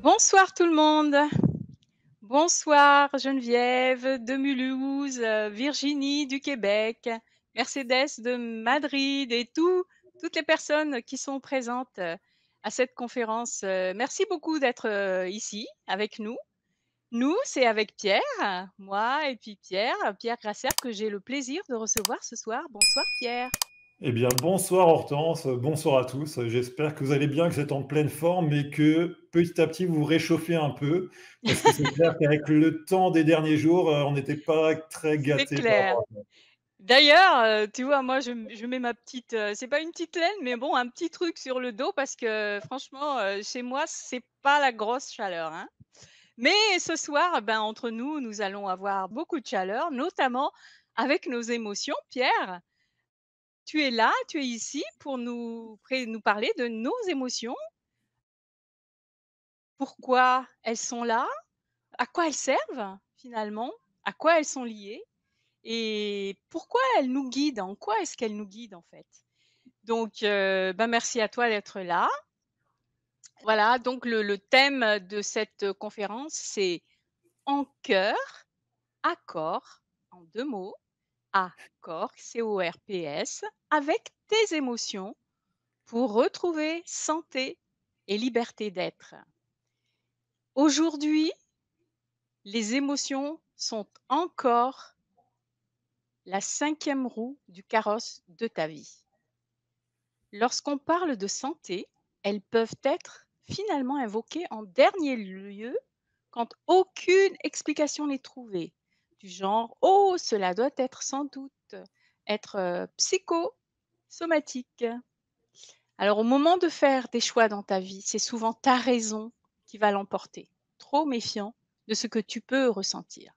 Bonsoir tout le monde. Bonsoir Geneviève de Mulhouse, Virginie du Québec, Mercedes de Madrid et toutes les personnes qui sont présentes à cette conférence. Merci beaucoup d'être ici avec nous. Nous, c'est avec Pierre, moi et puis Pierre Grasser que j'ai le plaisir de recevoir ce soir. Bonsoir Pierre. Eh bien, bonsoir Hortense, bonsoir à tous. J'espère que vous allez bien, que vous êtes en pleine forme et que petit à petit vous vous réchauffez un peu. Parce que c'est clair qu'avec le temps des derniers jours, on n'était pas très C'est gâtés par clair. rapport à ça. D'ailleurs, tu vois, moi, je mets ma petite, c'est pas une petite laine, mais bon, un petit truc sur le dos parce que franchement, chez moi, c'est pas la grosse chaleur, hein. Mais ce soir, ben, entre nous, nous allons avoir beaucoup de chaleur, notamment avec nos émotions. Pierre, tu es là, tu es ici pour nous parler de nos émotions. Pourquoi elles sont là? À quoi elles servent finalement? À quoi elles sont liées? Et pourquoi elles nous guident? En quoi est-ce qu'elles nous guident en fait? Donc, ben, merci à toi d'être là. Voilà, donc le thème de cette conférence, c'est en cœur, accord, en 2 mots, accord, C-O-R-P-S, avec tes émotions pour retrouver santé et liberté d'être. Aujourd'hui, les émotions sont encore la 5e roue du carrosse de ta vie. Lorsqu'on parle de santé, elles peuvent être finalement invoquées en dernier lieu quand aucune explication n'est trouvée, du genre oh, cela doit être sans doute être psychosomatique. Alors, au moment de faire des choix dans ta vie, c'est souvent ta raison qui va l'emporter, trop méfiant de ce que tu peux ressentir.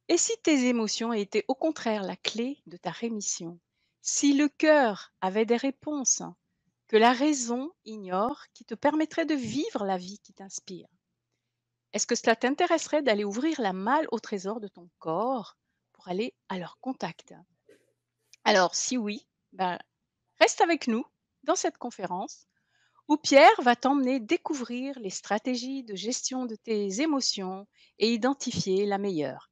Et si tes émotions étaient au contraire la clé de ta rémission? Si le cœur avait des réponses que la raison ignore, qui te permettraient de vivre la vie qui t'inspire? Est-ce que cela t'intéresserait d'aller ouvrir la malle au trésor de ton corps pour aller à leur contact? Alors, si oui, ben, reste avec nous dans cette conférence où Pierre va t'emmener découvrir les stratégies de gestion de tes émotions et identifier la meilleure.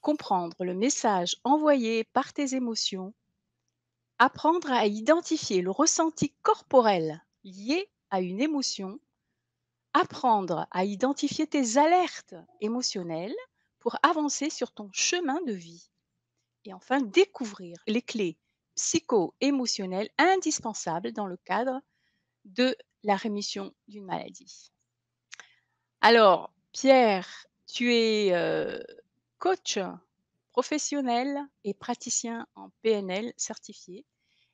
Comprendre le message envoyé par tes émotions, apprendre à identifier le ressenti corporel lié à une émotion, apprendre à identifier tes alertes émotionnelles pour avancer sur ton chemin de vie et enfin découvrir les clés psycho-émotionnelles indispensables dans le cadre de la rémission d'une maladie. Alors, Pierre, tu es coach professionnel et praticien en PNL certifié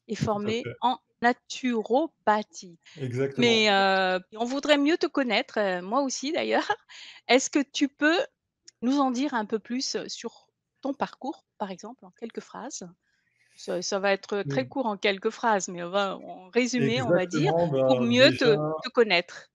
et Tout à formé fait. en naturopathie. Mais Exactement. on voudrait mieux te connaître, moi aussi d'ailleurs. Est-ce que tu peux nous en dire un peu plus sur ton parcours, par exemple, en quelques phrases? Ça va être très Oui. court en quelques phrases, mais en résumé, on va dire, Exactement. pour Ben, mieux déjà, te connaître.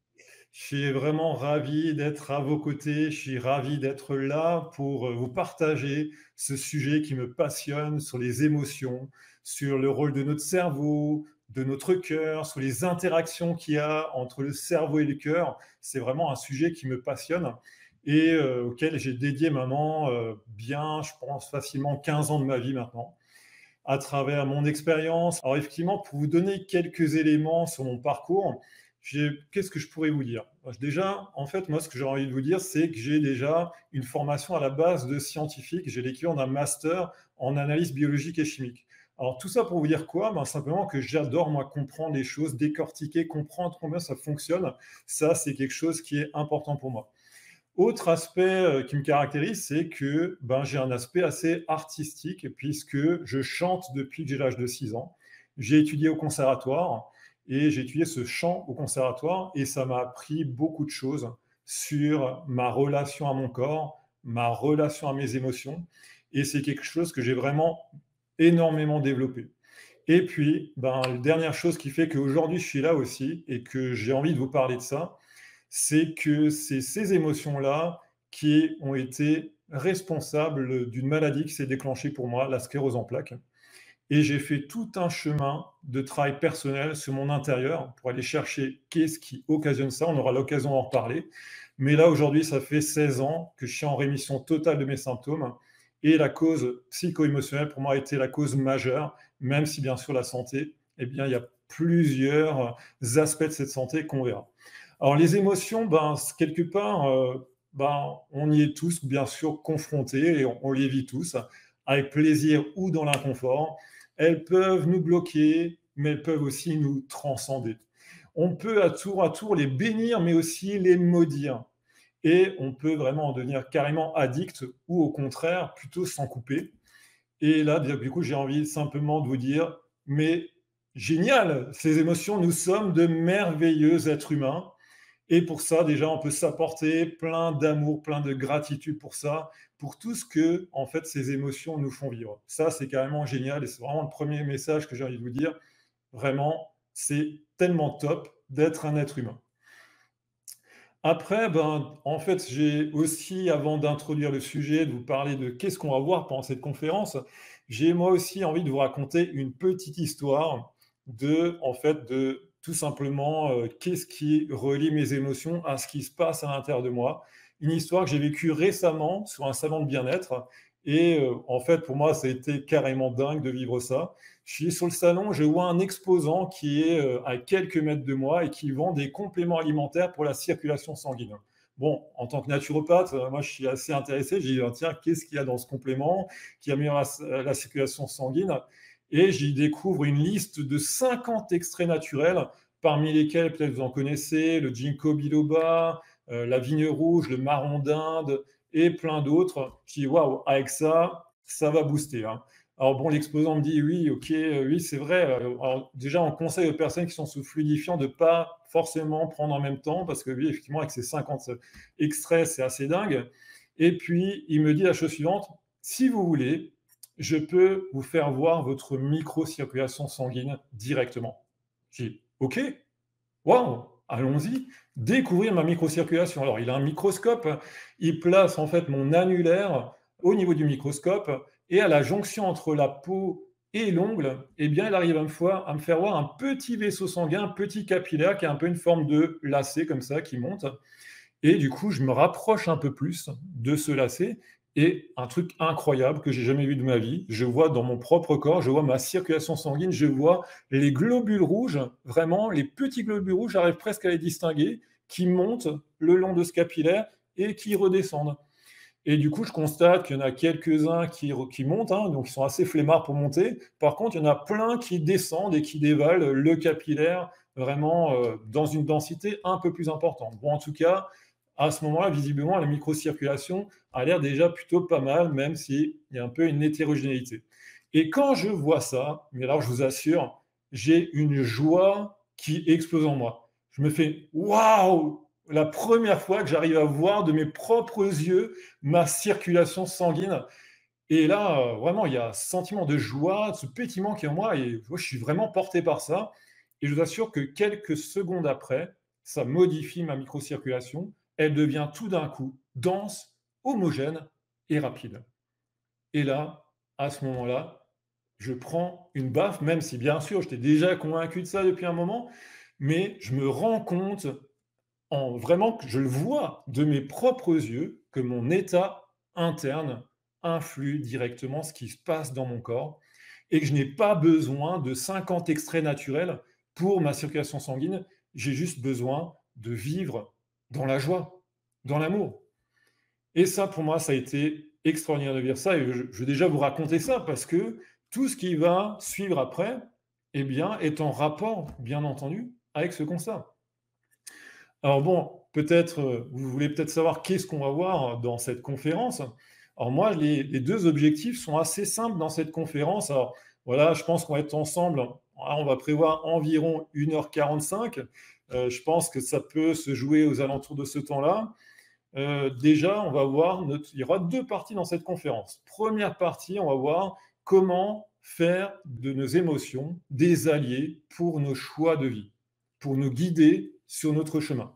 je suis vraiment ravi d'être à vos côtés. Je suis ravi d'être là pour vous partager ce sujet qui me passionne sur les émotions, sur le rôle de notre cerveau, de notre cœur, sur les interactions qu'il y a entre le cerveau et le cœur. C'est vraiment un sujet qui me passionne et auquel j'ai dédié maintenant bien, je pense, facilement 15 ans de ma vie maintenant à travers mon expérience. Alors effectivement, pour vous donner quelques éléments sur mon parcours, qu'est-ce que je pourrais vous dire? Déjà, en fait, moi, ce que j'ai envie de vous dire, c'est que j'ai déjà une formation à la base de scientifique. J'ai l'équivalent d'un master en analyse biologique et chimique. Alors tout ça pour vous dire quoi? Ben, simplement que j'adore, moi, comprendre les choses, décortiquer, comprendre combien ça fonctionne. Ça, c'est quelque chose qui est important pour moi. Autre aspect qui me caractérise, c'est que ben, j'ai un aspect assez artistique puisque je chante depuis que j'ai l'âge de 6 ans. J'ai étudié au conservatoire et j'ai étudié ce chant au conservatoire et ça m'a appris beaucoup de choses sur ma relation à mon corps, ma relation à mes émotions et c'est quelque chose que j'ai vraiment énormément développé. Et puis, ben, la dernière chose qui fait qu'aujourd'hui je suis là aussi et que j'ai envie de vous parler de ça, c'est que c'est ces émotions-là qui ont été responsables d'une maladie qui s'est déclenchée pour moi, la sclérose en plaques. et j'ai fait tout un chemin de travail personnel sur mon intérieur pour aller chercher qu'est-ce qui occasionne ça. On aura l'occasion d'en reparler. Mais là, aujourd'hui, ça fait 16 ans que je suis en rémission totale de mes symptômes et la cause psycho-émotionnelle, pour moi, a été la cause majeure, même si, bien sûr, la santé, eh bien, il y a plusieurs aspects de cette santé qu'on verra. Alors, les émotions, ben, quelque part, ben, on y est tous, bien sûr, confrontés et on les vit tous, avec plaisir ou dans l'inconfort. Elles peuvent nous bloquer, mais elles peuvent aussi nous transcender. On peut à tour les bénir, mais aussi les maudire. Et on peut vraiment en devenir carrément addict ou au contraire, plutôt s'en couper. Et là, du coup, j'ai envie simplement de vous dire, mais génial, ces émotions, nous sommes de merveilleux êtres humains. Et pour ça, déjà, on peut s'apporter plein d'amour, plein de gratitude pour ça, pour tout ce que, en fait, ces émotions nous font vivre. Ça, c'est carrément génial et c'est vraiment le premier message que j'ai envie de vous dire. Vraiment, c'est tellement top d'être un être humain. Après, ben, en fait, j'ai aussi, avant d'introduire le sujet, de vous parler de qu'est-ce qu'on va voir pendant cette conférence, j'ai moi aussi envie de vous raconter une petite histoire de, en fait, de tout simplement qu'est-ce qui relie mes émotions à ce qui se passe à l'intérieur de moi. Une histoire que j'ai vécue récemment sur un salon de bien-être. Et en fait, pour moi, ça a été carrément dingue de vivre ça. Je suis sur le salon, je vois un exposant qui est à quelques mètres de moi et qui vend des compléments alimentaires pour la circulation sanguine. Bon, en tant que naturopathe, moi je suis assez intéressé. J'ai dit, ah, tiens, qu'est-ce qu'il y a dans ce complément qui améliore la circulation sanguine? Et j'y découvre une liste de 50 extraits naturels, parmi lesquels peut-être vous en connaissez, le ginkgo biloba, la vigne rouge, le marron d'Inde et plein d'autres. Je dis, waouh, avec ça, ça va booster, hein. Alors bon, l'exposant me dit oui, ok, oui, c'est vrai. Alors déjà, on conseille aux personnes qui sont sous fluidifiant de ne pas forcément prendre en même temps, parce que oui, effectivement, avec ces 50 extraits, c'est assez dingue. Et puis, il me dit la chose suivante, si vous voulez, je peux vous faire voir votre microcirculation sanguine directement. J'ai dit, ok, waouh, allons-y, découvrir ma microcirculation. Alors, il a un microscope, il place en fait mon annulaire au niveau du microscope et à la jonction entre la peau et l'ongle, eh bien, il arrive à me faire voir un petit vaisseau sanguin, un petit capillaire qui a un peu une forme de lacet comme ça qui monte. Et du coup, je me rapproche un peu plus de ce lacet et un truc incroyable que j'ai jamais vu de ma vie, je vois dans mon propre corps, je vois ma circulation sanguine, je vois les globules rouges, vraiment les petits globules rouges, j'arrive presque à les distinguer, qui montent le long de ce capillaire et qui redescendent. Et du coup, je constate qu'il y en a quelques-uns qui montent, hein, donc ils sont assez flemmards pour monter. Par contre, il y en a plein qui descendent et qui dévalent le capillaire vraiment dans une densité un peu plus importante. Bon, en tout cas, à ce moment-là, visiblement, la microcirculation a l'air déjà plutôt pas mal, même s'il y a un peu une hétérogénéité. Et quand je vois ça, mais alors je vous assure, j'ai une joie qui explose en moi. Je me fais waouh! La première fois que j'arrive à voir de mes propres yeux ma circulation sanguine. Et là, vraiment, il y a un sentiment de joie, ce pétillement qui est en moi, et moi, je suis vraiment porté par ça. Et je vous assure que quelques secondes après, ça modifie ma microcirculation. Elle devient tout d'un coup dense, homogène et rapide. Et là, à ce moment-là, je prends une baffe, même si bien sûr, j'étais déjà convaincu de ça depuis un moment, mais je me rends compte vraiment que je le vois de mes propres yeux, que mon état interne influe directement ce qui se passe dans mon corps et que je n'ai pas besoin de 50 extraits naturels pour ma circulation sanguine. J'ai juste besoin de vivre dans la joie, dans l'amour. Et ça, pour moi, ça a été extraordinaire de vivre ça. Et je vais déjà vous raconter ça parce que tout ce qui va suivre après, eh bien, est en rapport, bien entendu, avec ce constat. Alors bon, peut-être, vous voulez peut-être savoir qu'est-ce qu'on va voir dans cette conférence. Alors moi, les 2 objectifs sont assez simples dans cette conférence. Alors voilà, je pense qu'on va être ensemble, on va prévoir environ 1h45. Je pense que ça peut se jouer aux alentours de ce temps-là. Déjà, on va voir il y aura 2 parties dans cette conférence. Première partie, on va voir comment faire de nos émotions des alliés pour nos choix de vie, pour nous guider sur notre chemin.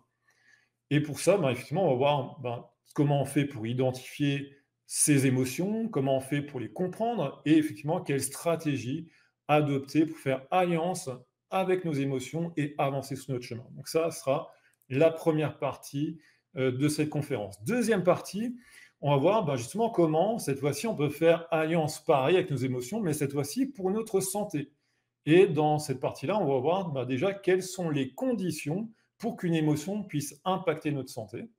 Et pour ça, ben, effectivement, on va voir comment on fait pour identifier ces émotions, comment on fait pour les comprendre et effectivement quelle stratégie adopter pour faire alliance avec nos émotions et avancer sur notre chemin. Donc ça sera la première partie de cette conférence. Deuxième partie, on va voir justement comment, cette fois-ci, on peut faire alliance pareil avec nos émotions, mais cette fois-ci pour notre santé. Et dans cette partie-là, on va voir déjà quelles sont les conditions pour qu'une émotion puisse impacter notre santé.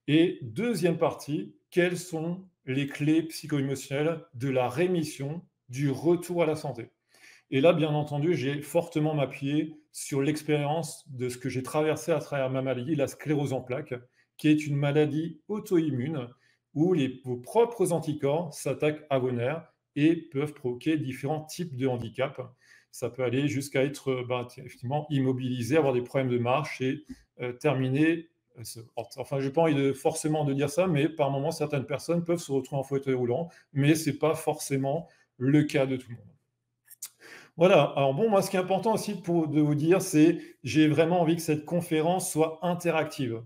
Et deuxième partie, quelles sont les clés psycho-émotionnelles de la rémission, du retour à la santé. Et là, bien entendu, j'ai fortement m'appuyé sur l'expérience de ce que j'ai traversé à travers ma maladie, la sclérose en plaques, qui est une maladie auto-immune où vos propres anticorps s'attaquent à vos nerfs et peuvent provoquer différents types de handicaps. Ça peut aller jusqu'à être effectivement immobilisé, avoir des problèmes de marche et terminer. Enfin, je n'ai pas envie forcément de dire ça, mais par moments, certaines personnes peuvent se retrouver en fauteuil roulant, mais ce n'est pas forcément le cas de tout le monde. Voilà, alors bon, moi, ce qui est important aussi de vous dire, c'est j'ai vraiment envie que cette conférence soit interactive.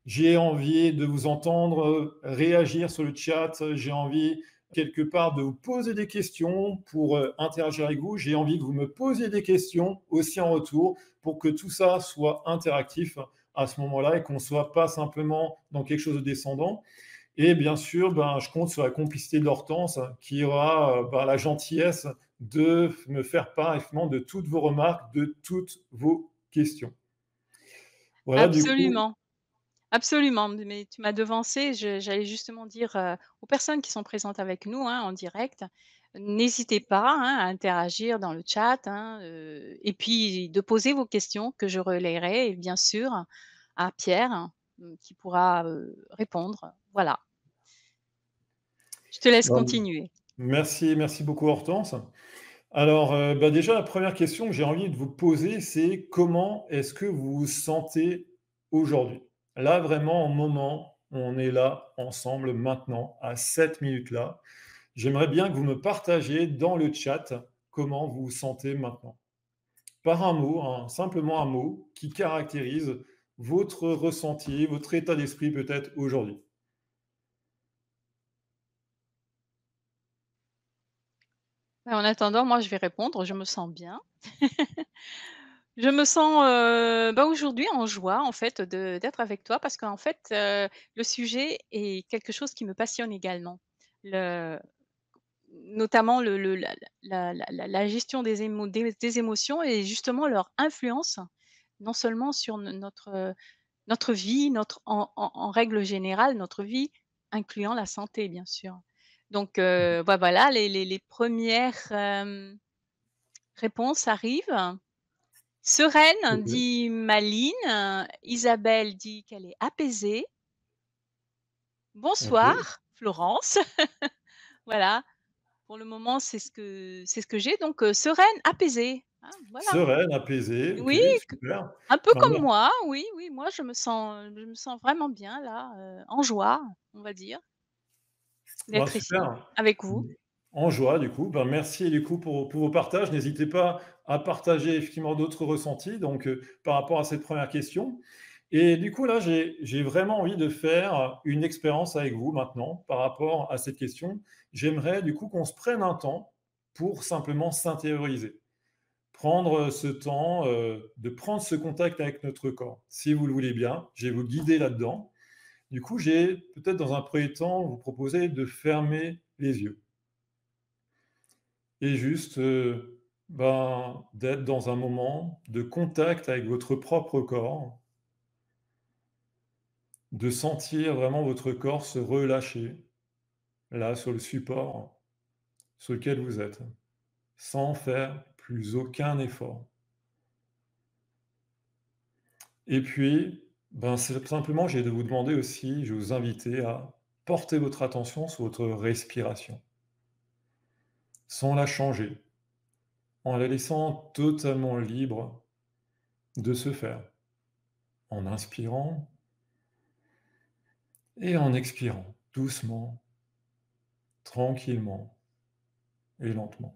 J'ai envie de vous entendre réagir sur le chat, j'ai envie quelque part de vous poser des questions pour interagir avec vous, j'ai envie que vous me posiez des questions aussi en retour pour que tout ça soit interactif à ce moment-là et qu'on ne soit pas simplement dans quelque chose de descendant. Et bien sûr, je compte sur la complicité d'Hortense qui aura la gentillesse de me faire part effectivement de toutes vos remarques, de toutes vos questions. Voilà, du coup. Absolument, absolument, mais tu m'as devancé. J'allais justement dire, aux personnes qui sont présentes avec nous, hein, en direct, n'hésitez pas, hein, à interagir dans le chat, hein, et puis de poser vos questions que je relayerai bien sûr à Pierre, qui pourra, répondre. Voilà. Je te laisse Ben, continuer. merci beaucoup Hortense. Alors, déjà, la première question que j'ai envie de vous poser, c'est comment est-ce que vous vous sentez aujourd'hui? Là, vraiment, en moment, on est là, ensemble, maintenant, à cette minute-là. J'aimerais bien que vous me partagiez dans le chat comment vous vous sentez maintenant. Par un mot, simplement un mot qui caractérise votre ressenti, votre état d'esprit peut-être aujourd'hui. En attendant, moi, je vais répondre, je me sens bien. Je me sens, aujourd'hui en joie, en fait, d'être avec toi parce qu'en fait, le sujet est quelque chose qui me passionne également. Le Notamment la gestion des émotions et justement leur influence, non seulement sur notre vie, notre en règle générale, notre vie, incluant la santé, bien sûr. Donc, voilà, les 1res, réponses arrivent. Sereine, OK. dit Maline. Isabelle dit qu'elle est apaisée. OK. Bonsoir, Florence. Voilà, pour le moment, c'est ce que j'ai donc sereine, apaisée, hein, voilà. Sereine, apaisée, OK, Oui, q super. un peu Ben, comme moi, oui, oui, moi je me sens vraiment bien là, en joie, on va dire, d'être ici super. avec vous. En joie, du coup. Merci, du coup, pour vos partages. N'hésitez pas à partager effectivement d'autres ressentis, donc par rapport à cette première question. Et du coup, là, j'ai vraiment envie de faire une expérience avec vous maintenant par rapport à cette question. J'aimerais, du coup, qu'on se prenne un temps pour simplement s'intérioriser. Prendre ce temps, de prendre ce contact avec notre corps. Si vous le voulez bien, je vais vous guider là-dedans. Du coup, j'ai peut-être dans un premier temps vous proposer de fermer les yeux et juste, d'être dans un moment de contact avec votre propre corps, de sentir vraiment votre corps se relâcher, là, sur le support sur lequel vous êtes, sans faire plus aucun effort. Et puis, c'est simplement, j'ai de vous demander aussi, je vais vous inviter à porter votre attention sur votre respiration, sans la changer, en la laissant totalement libre de se faire, en inspirant et en expirant, doucement, tranquillement et lentement.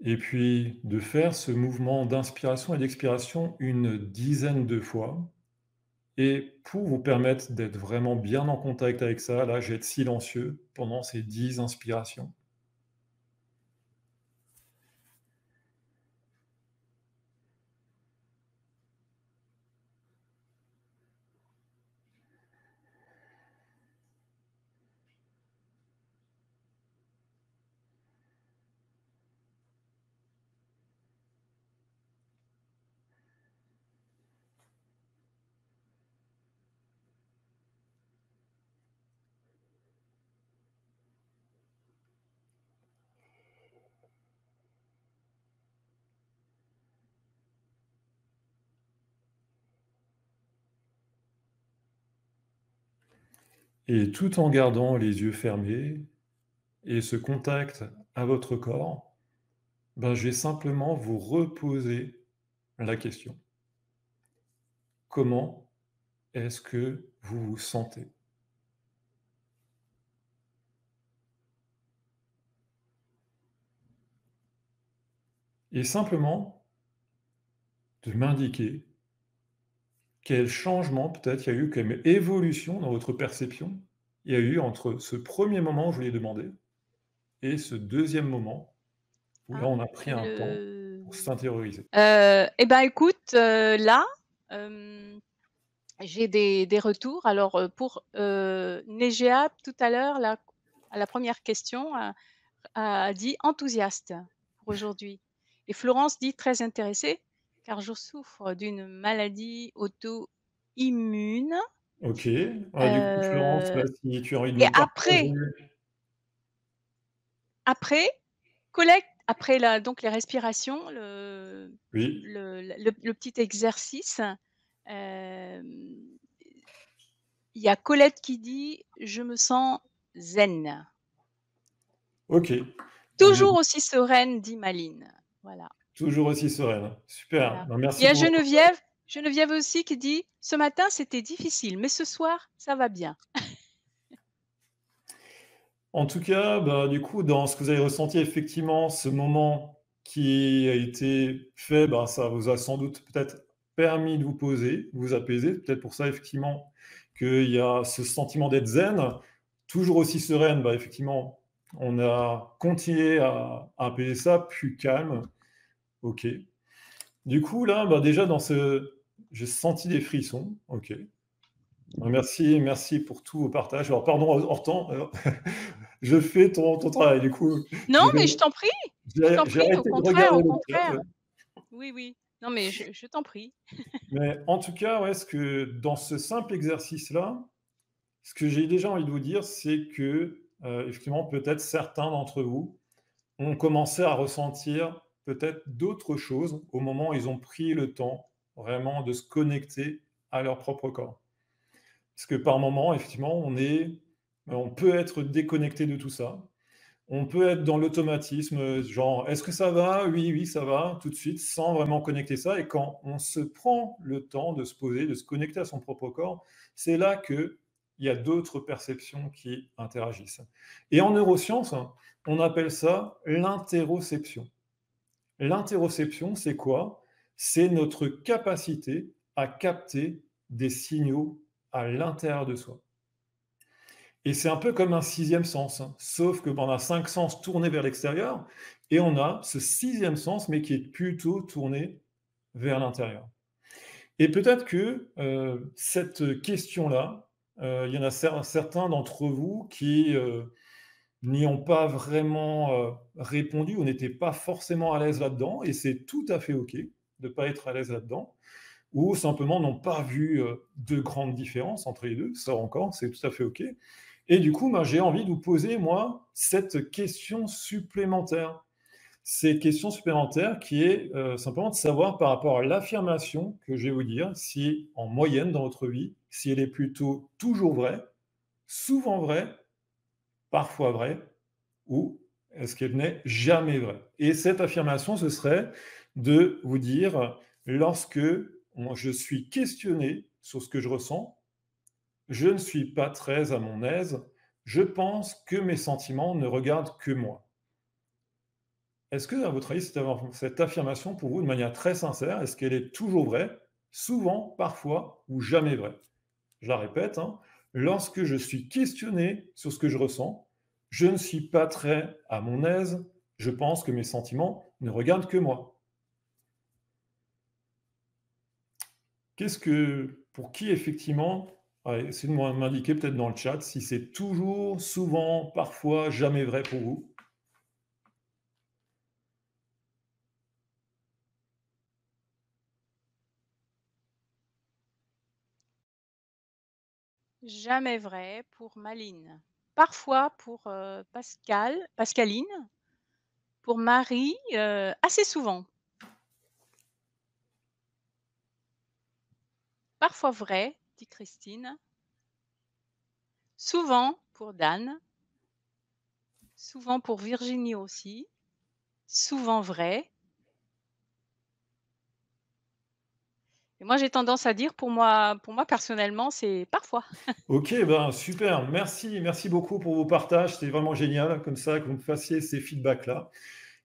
Et puis de faire ce mouvement d'inspiration et d'expiration une dizaine de fois, Et pour vous permettre d'être vraiment bien en contact avec ça, là, je vais être silencieux pendant ces 10 inspirations. Et tout en gardant les yeux fermés et ce contact à votre corps, ben, je vais simplement vous reposer la question. Comment est-ce que vous vous sentez? Et simplement de m'indiquer quel changement peut-être il y a eu, quelle évolution dans votre perception il y a eu entre ce premier moment où je vous l'ai demandé et ce deuxième moment où là Ah, on a pris un temps le pour s'intérioriser. et ben, écoute, là, hem, j'ai des retours. Alors, pour, Néjéa tout à l'heure, là, à la première question, a dit: «Enthousiaste pour aujourd'hui» et Florence dit: «Très intéressée car je souffre d'une maladie auto-immune». OK. Ah, du coup, Florence, Heu là, si tu as envie de et me partager. après, collecte après la donc les respirations, le Oui, le le petit exercice, hem, il y a Colette qui dit: «Je me sens zen». OK. Ah, mais Toujours aussi sereine, dit Maline. Voilà, toujours aussi sereine. Super, voilà. ben, Il y merci a pour votre partage. Geneviève aussi qui dit: «Ce matin, c'était difficile, mais ce soir, ça va bien». En tout cas, bah, du coup, dans ce que vous avez ressenti, effectivement, ce moment qui a été fait, bah, ça vous a sans doute peut-être permis de vous poser, vous apaiser. Peut-être pour ça, effectivement, qu'il y a ce sentiment d'être zen, toujours aussi sereine. Bah, effectivement, on a continué à apaiser ça, plus calme. OK. Du coup, là, bah, déjà, j'ai senti des frissons. OK. Bah, merci pour tous vos partages. Alors, pardon, Hortense, je fais ton travail, du coup, Non, je vais mais je t'en j'ai prie, arrêté de regarder au le contraire. chat, Oui, oui. Non, mais je t'en prie. mais en tout cas, ouais, ce que dans ce simple exercice-là, ce que j'ai déjà envie de vous dire, c'est que, effectivement, peut-être certains d'entre vous ont commencé à ressentir peut-être d'autres choses au moment où ils ont pris le temps vraiment de se connecter à leur propre corps. Parce que par moment, effectivement, on peut être déconnecté de tout ça. On peut être dans l'automatisme, genre: «Est-ce que ça va? Oui, oui, ça va», tout de suite, sans vraiment connecter ça et quand on se prend le temps de se poser, de se connecter à son propre corps, c'est là qu'il y a d'autres perceptions qui interagissent et en neurosciences, on appelle ça l'interoception. L'interoception, c'est quoi? C'est notre capacité à capter des signaux à l'intérieur de soi. Et c'est un peu comme un sixième sens, hein, sauf que on a 5 sens tournés vers l'extérieur et on a ce sixième sens, mais qui est plutôt tourné vers l'intérieur. Et peut-être que cette question-là, il y en a certains d'entre vous qui n'y ont pas vraiment répondu ou n'étaient pas forcément à l'aise là-dedans, et c'est tout à fait OK de ne pas être à l'aise là-dedans, ou simplement n'ont pas vu de grandes différences entre les deux, ça encore, c'est tout à fait OK. Et du coup, ben, j'ai envie de vous poser, moi, cette question supplémentaire. Cette question supplémentaire qui est simplement de savoir par rapport à l'affirmation que je vais vous dire, si en moyenne dans votre vie, si elle est plutôt toujours vraie, souvent vraie, parfois vraie, ou est-ce qu'elle n'est jamais vraie? Et cette affirmation, ce serait de vous dire, lorsque je suis questionné sur ce que je ressens, je ne suis pas très à mon aise. Je pense que mes sentiments ne regardent que moi. Est-ce que, à votre avis, cette affirmation, pour vous, de manière très sincère, est-ce qu'elle est toujours vraie? souvent, parfois ou jamais vrai. Je la répète, hein, lorsque je suis questionné sur ce que je ressens, je ne suis pas très à mon aise, je pense que mes sentiments ne regardent que moi. Pour qui effectivement, ouais, essayez de m'indiquer peut-être dans le chat si c'est toujours, souvent, parfois, jamais vrai pour vous. Jamais vrai pour Maline. Parfois pour, Pascaline. Pour Marie, assez souvent. Parfois vrai, dit Christine. Souvent pour Dan. Souvent pour Virginie aussi. Souvent vrai. Et moi, j'ai tendance à dire pour moi personnellement, c'est parfois. Ok, ben super, merci beaucoup pour vos partages, c'est vraiment génial comme ça que vous me fassiez ces feedbacks-là.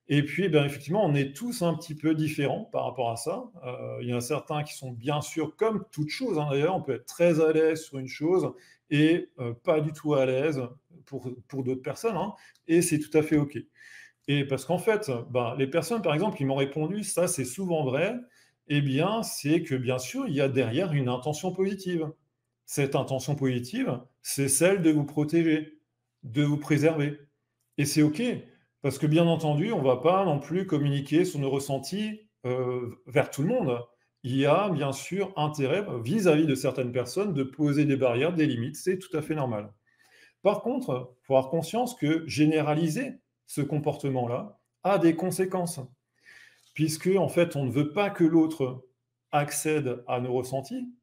Et puis, ben, effectivement, on est tous un petit peu différents par rapport à ça. Il y en a certains qui sont bien sûr, comme toute chose, hein, d'ailleurs, on peut être très à l'aise sur une chose et pas du tout à l'aise pour d'autres personnes, hein, et c'est tout à fait OK. Et parce qu'en fait, ben, les personnes, par exemple, qui m'ont répondu, ça c'est souvent vrai, eh bien, c'est que bien sûr, il y a derrière une intention positive. Cette intention positive, c'est celle de vous protéger, de vous préserver. Et c'est OK, parce que bien entendu, on ne va pas non plus communiquer sur nos ressentis vers tout le monde. Il y a bien sûr intérêt vis-à-vis de certaines personnes de poser des barrières, des limites, c'est tout à fait normal. Par contre, il faut avoir conscience que généraliser ce comportement-là a des conséquences, puisque en fait, on ne veut pas que l'autre accède à nos ressentis,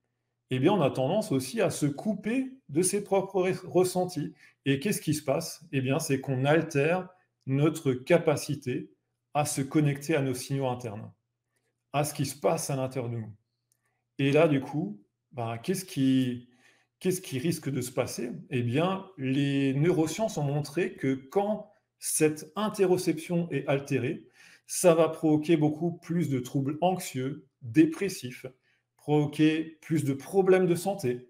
eh bien, on a tendance aussi à se couper de ses propres ressentis. Et qu'est-ce qui se passe? Eh bien, c'est qu'on altère notre capacité à se connecter à nos signaux internes, à ce qui se passe à l'intérieur de nous. Et là, du coup, ben, qu'est-ce qui risque de se passer? Eh bien, les neurosciences ont montré que quand cette interoception est altérée, ça va provoquer beaucoup plus de troubles anxieux, dépressifs, provoquer plus de problèmes de santé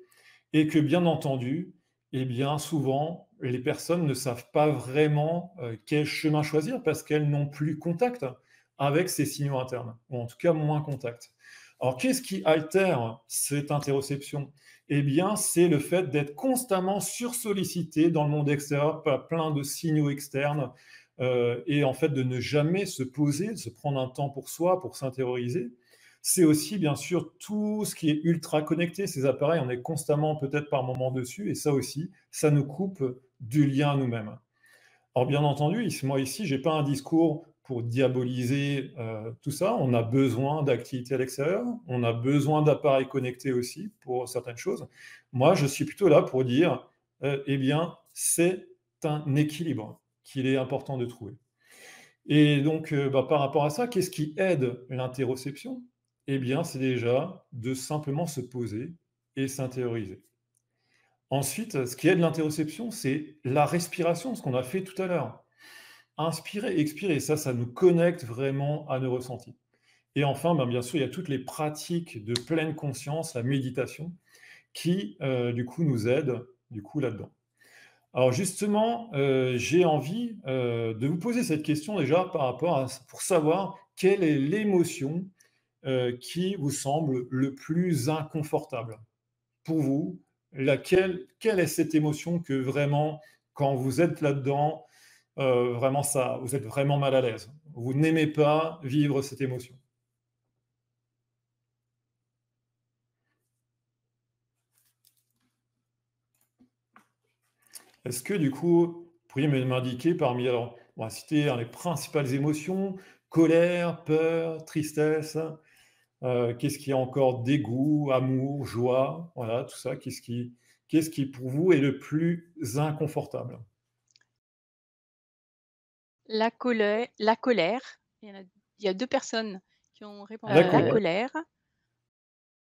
et que bien entendu, eh bien souvent, les personnes ne savent pas vraiment quel chemin choisir parce qu'elles n'ont plus contact avec ces signaux internes, ou en tout cas moins contact. Alors, qu'est-ce qui altère cette interoception? Eh bien, c'est le fait d'être constamment sursollicité dans le monde extérieur par plein de signaux externes et en fait de ne jamais se poser, de se prendre un temps pour soi, pour s'intérioriser. C'est aussi, bien sûr, tout ce qui est ultra connecté. Ces appareils, on est constamment peut-être par moment dessus et ça aussi, ça nous coupe du lien à nous-mêmes. Alors bien entendu, moi ici, je n'ai pas un discours pour diaboliser tout ça. On a besoin d'activités à l'extérieur, on a besoin d'appareils connectés aussi pour certaines choses. Moi, je suis plutôt là pour dire, eh bien, c'est un équilibre qu'il est important de trouver. Et donc, par rapport à ça, qu'est-ce qui aide l'interoception? Eh bien, c'est déjà de simplement se poser et s'intérioriser. Ensuite, ce qui aide l'interoception, c'est la respiration, ce qu'on a fait tout à l'heure. Inspirer, expirer, ça nous connecte vraiment à nos ressentis. Et enfin, bien sûr, il y a toutes les pratiques de pleine conscience, la méditation, qui, du coup, nous aident, du coup, là-dedans. Alors justement, j'ai envie, de vous poser cette question déjà par rapport à pour savoir quelle est l'émotion, qui vous semble le plus inconfortable? Pour vous, quelle est cette émotion que vraiment, quand vous êtes là-dedans, vraiment ça vous êtes vraiment mal à l'aise? Vous n'aimez pas vivre cette émotion? Est-ce que du coup, vous pourriez m'indiquer parmi alors, on va citer, hein, les principales émotions, colère, peur, tristesse, qu'est-ce qu'il y a encore? Dégoût, amour, joie, voilà, tout ça. Qu'est-ce qui pour vous est le plus inconfortable? La colère, il y a 2 personnes qui ont répondu. La La colère. colère,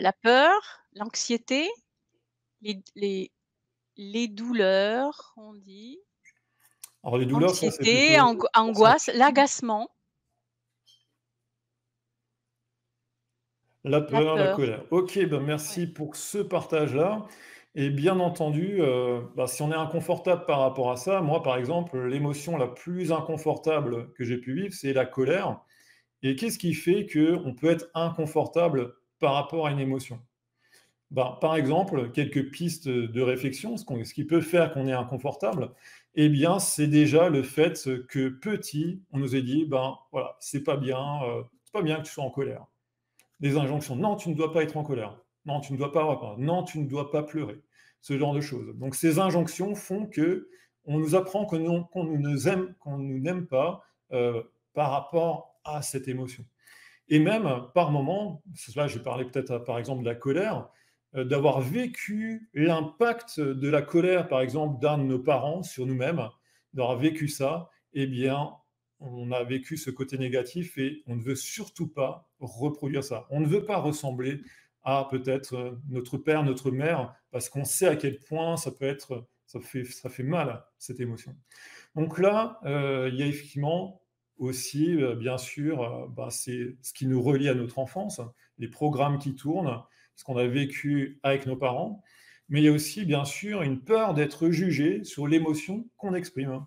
la peur, l'anxiété, les les les douleurs, on dit, Alors les douleurs, ça c'est anxiété, plutôt angoisse, ressenti. l'agacement. La La peur, la peur, colère. OK, ben, ouais. merci pour ce partage-là et bien entendu, bah, si on est inconfortable par rapport à ça, moi, par exemple, l'émotion la plus inconfortable que j'ai pu vivre, c'est la colère et qu'est-ce qui fait qu'on peut être inconfortable par rapport à une émotion? Ben, par exemple, quelques pistes de réflexion, ce qui peut faire qu'on est inconfortable, eh bien, c'est déjà le fait que petit, on nous ait dit: «Ben, voilà, c'est pas bien que tu sois en colère». Des injonctions: «Non, tu ne dois pas être en colère. Non, tu ne dois pas avoir peur. Non, tu ne dois pas pleurer». Ce genre de choses. Donc ces injonctions font que on nous apprend qu'on nous n'aime pas, par rapport à cette émotion. Et même, par moment, là, je vais parler peut-être, par exemple, de la colère, d'avoir vécu l'impact de la colère, par exemple, d'un de nos parents sur nous-mêmes, d'avoir vécu ça, eh bien, on a vécu ce côté négatif et on ne veut surtout pas reproduire ça. On ne veut pas ressembler à peut-être, notre père, notre mère, parce qu'on sait à quel point ça fait mal, cette émotion. Donc là, il y a effectivement aussi, bien sûr, bah, c'est ce qui nous relie à notre enfance, les programmes qui tournent, ce qu'on a vécu avec nos parents. Mais il y a aussi, bien sûr, une peur d'être jugé sur l'émotion qu'on exprime.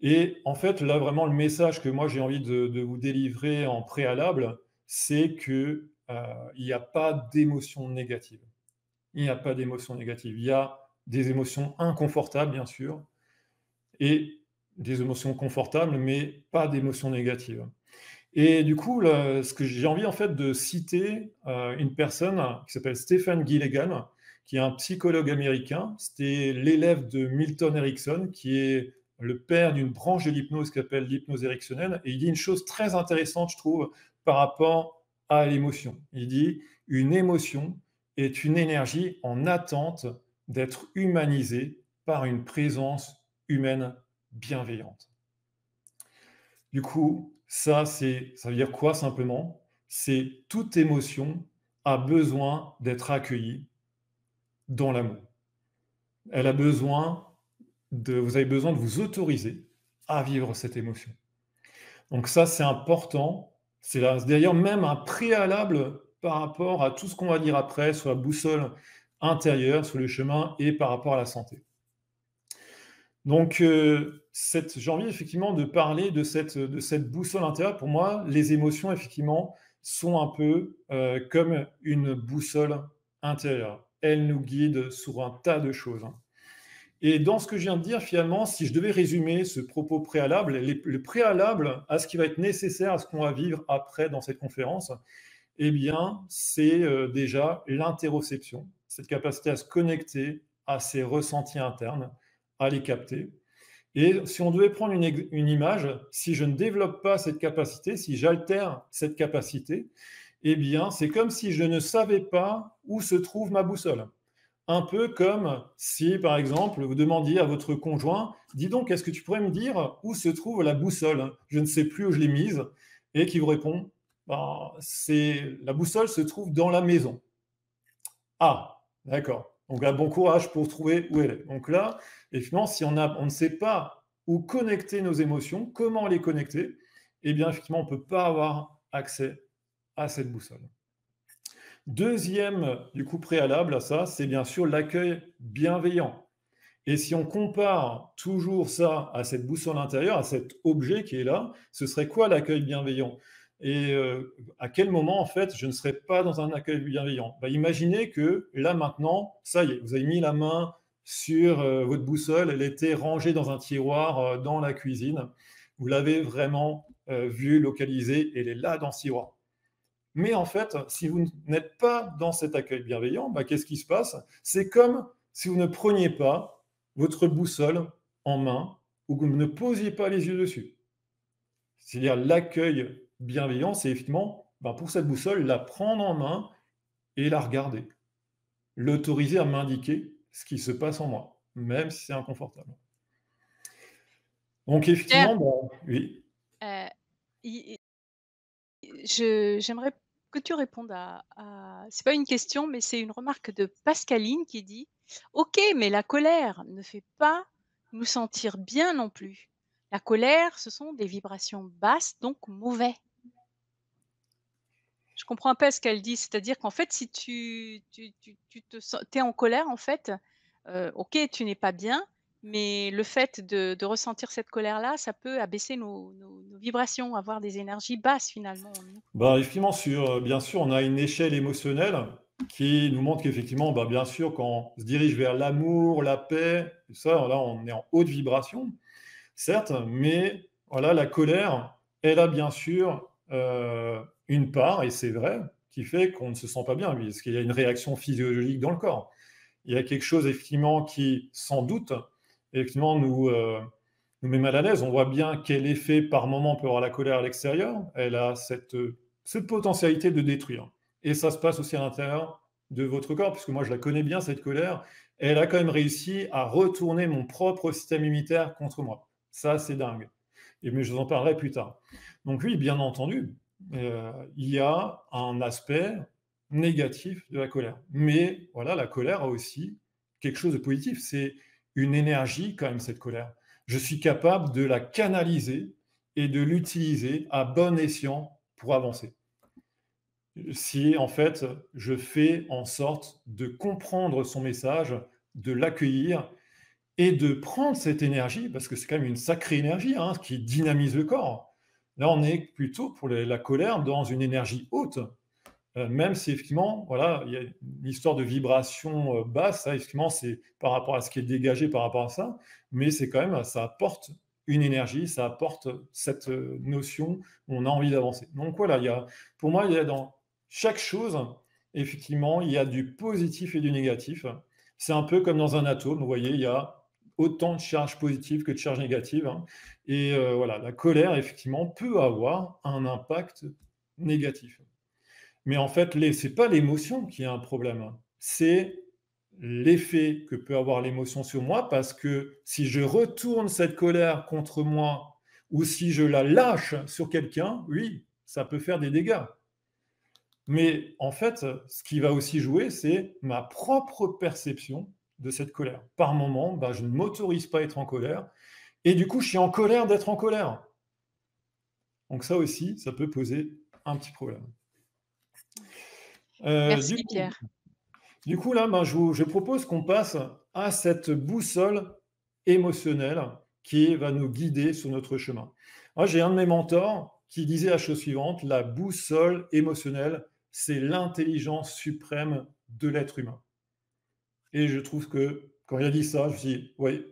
Et en fait, là, vraiment, le message que moi j'ai envie de vous délivrer en préalable, c'est que, il n'y a pas d'émotion négative. Il n'y a pas d'émotion négative. Il y a des émotions inconfortables, bien sûr, et des émotions confortables, mais pas d'émotions négatives. Et du coup, là, ce que j'ai envie en fait de citer, une personne qui s'appelle Stephen Gilligan, qui est un psychologue américain. C'était l'élève de Milton Erickson, qui est le père d'une branche de l'hypnose qui s'appelle l'hypnose ericksonienne. Et il dit une chose très intéressante, je trouve, par rapport à l'émotion. Il dit: «Une émotion est une énergie en attente d'être humanisée par une présence humaine bienveillante». Du coup, ça veut dire quoi simplement? C'est toute émotion a besoin d'être accueillie dans l'amour. Elle a besoin vous avez besoin de vous autoriser à vivre cette émotion. Donc ça, c'est important. C'est d'ailleurs même un préalable par rapport à tout ce qu'on va dire après sur la boussole intérieure, sur le chemin et par rapport à la santé. Donc, j'ai envie effectivement de parler de cette boussole intérieure. Pour moi, les émotions, effectivement, sont un peu comme une boussole intérieure. Elles nous guident sur un tas de choses, hein. Et dans ce que je viens de dire, finalement, si je devais résumer ce propos préalable, le préalable à ce qui va être nécessaire, à ce qu'on va vivre après dans cette conférence, eh bien, c'est déjà l'interoception, cette capacité à se connecter à ses ressentis internes, à les capter. Et si on devait prendre une image, si je ne développe pas cette capacité, si j'altère cette capacité, eh bien, c'est comme si je ne savais pas où se trouve ma boussole. Un peu comme si, par exemple, vous demandiez à votre conjoint: «Dis donc, est-ce que tu pourrais me dire où se trouve la boussole? Je ne sais plus où je l'ai mise», et qui vous répond: «Ben, la boussole se trouve dans la maison». Ah, d'accord. Donc là, bon courage pour trouver où elle est. Donc là, effectivement, si on ne sait pas où connecter nos émotions, comment les connecter, eh bien, effectivement, on ne peut pas avoir accès à cette boussole. Deuxième, du coup, préalable à ça, c'est bien sûr l'accueil bienveillant. Et si on compare toujours ça à cette boussole intérieure, à cet objet qui est là, ce serait quoi l'accueil bienveillant? Et à quel moment, en fait, je ne serais pas dans un accueil bienveillant? Bah, imaginez que là, maintenant, ça y est, vous avez mis la main sur votre boussole, elle était rangée dans un tiroir dans la cuisine. Vous l'avez vraiment vue, localisée, elle est là dans ce tiroir. Mais en fait, si vous n'êtes pas dans cet accueil bienveillant, bah, qu'est-ce qui se passe? C'est comme si vous ne preniez pas votre boussole en main ou que vous ne posiez pas les yeux dessus. C'est-à-dire l'accueil bienveillant, c'est effectivement, bah, pour cette boussole, la prendre en main et la regarder. L'autoriser à m'indiquer ce qui se passe en moi, même si c'est inconfortable. Donc Pierre, effectivement, bah, oui. heu, i j'aimerais que tu répondes à c'est pas une question, mais c'est une remarque de Pascaline qui dit: «OK, mais la colère ne fait pas nous sentir bien non plus. La colère, ce sont des vibrations basses, donc mauvais». Je comprends un peu ce qu'elle dit, c'est-à-dire qu'en fait, si tu te sens tu es en colère, en fait, OK, tu n'es pas bien, mais le fait de ressentir cette colère-là, ça peut abaisser nos vibrations, avoir des énergies basses finalement en nous. Bah, effectivement, bien sûr, on a une échelle émotionnelle qui nous montre qu'effectivement, bah, bien sûr, quand on se dirige vers l'amour, la paix, tout ça, là, on est en haute vibration, certes, mais voilà, la colère, elle a bien sûr, une part, et c'est vrai, qui fait qu'on ne se sent pas bien, oui, parce qu'il y a une réaction physiologique dans le corps. Il y a quelque chose effectivement qui, sans doute, effectivement nous met mal à l'aise. On voit bien quel effet par moment peut avoir la colère à l'extérieur. Elle a cette potentialité de détruire. Et ça se passe aussi à l'intérieur de votre corps, puisque moi je la connais bien, cette colère. Elle a quand même réussi à retourner mon propre système immunitaire contre moi. Ça, c'est dingue. Mais je vous en parlerai plus tard. Donc oui, bien entendu, il y a un aspect négatif de la colère. Mais voilà, la colère a aussi quelque chose de positif. C'est une énergie quand même, cette colère. Je suis capable de la canaliser et de l'utiliser à bon escient pour avancer. Si en fait je fais en sorte de comprendre son message, de l'accueillir et de prendre cette énergie, parce que c'est quand même une sacrée énergie hein, qui dynamise le corps. Là, on est plutôt pour la colère dans une énergie haute, même si effectivement, voilà, il y a une histoire de vibration basse, ça, effectivement, c'est par rapport à ce qui est dégagé par rapport à ça, mais c'est quand même, ça apporte une énergie, ça apporte cette notion où on a envie d'avancer. Donc voilà, pour moi, il y a dans chaque chose, effectivement, il y a du positif et du négatif. C'est un peu comme dans un atome, vous voyez, il y a autant de charges positives que de charges négatives. Hein. Et voilà, la colère, effectivement, peut avoir un impact négatif. Mais en fait, ce n'est pas l'émotion qui a un problème, hein. C'est l'effet que peut avoir l'émotion sur moi, parce que si je retourne cette colère contre moi ou si je la lâche sur quelqu'un, oui, ça peut faire des dégâts. Mais en fait, ce qui va aussi jouer, c'est ma propre perception de cette colère. Par moment, bah, je ne m'autorise pas à être en colère et du coup, je suis en colère d'être en colère. Donc ça aussi, ça peut poser un petit problème. Euh, du Merci coup, Pierre. Du coup, là, ben, je propose qu'on passe à cette boussole émotionnelle qui va nous guider sur notre chemin. Moi, j'ai un de mes mentors qui disait la chose suivante, la boussole émotionnelle, c'est l'intelligence suprême de l'être humain. Et je trouve que quand il a dit ça, je me suis dit, oui,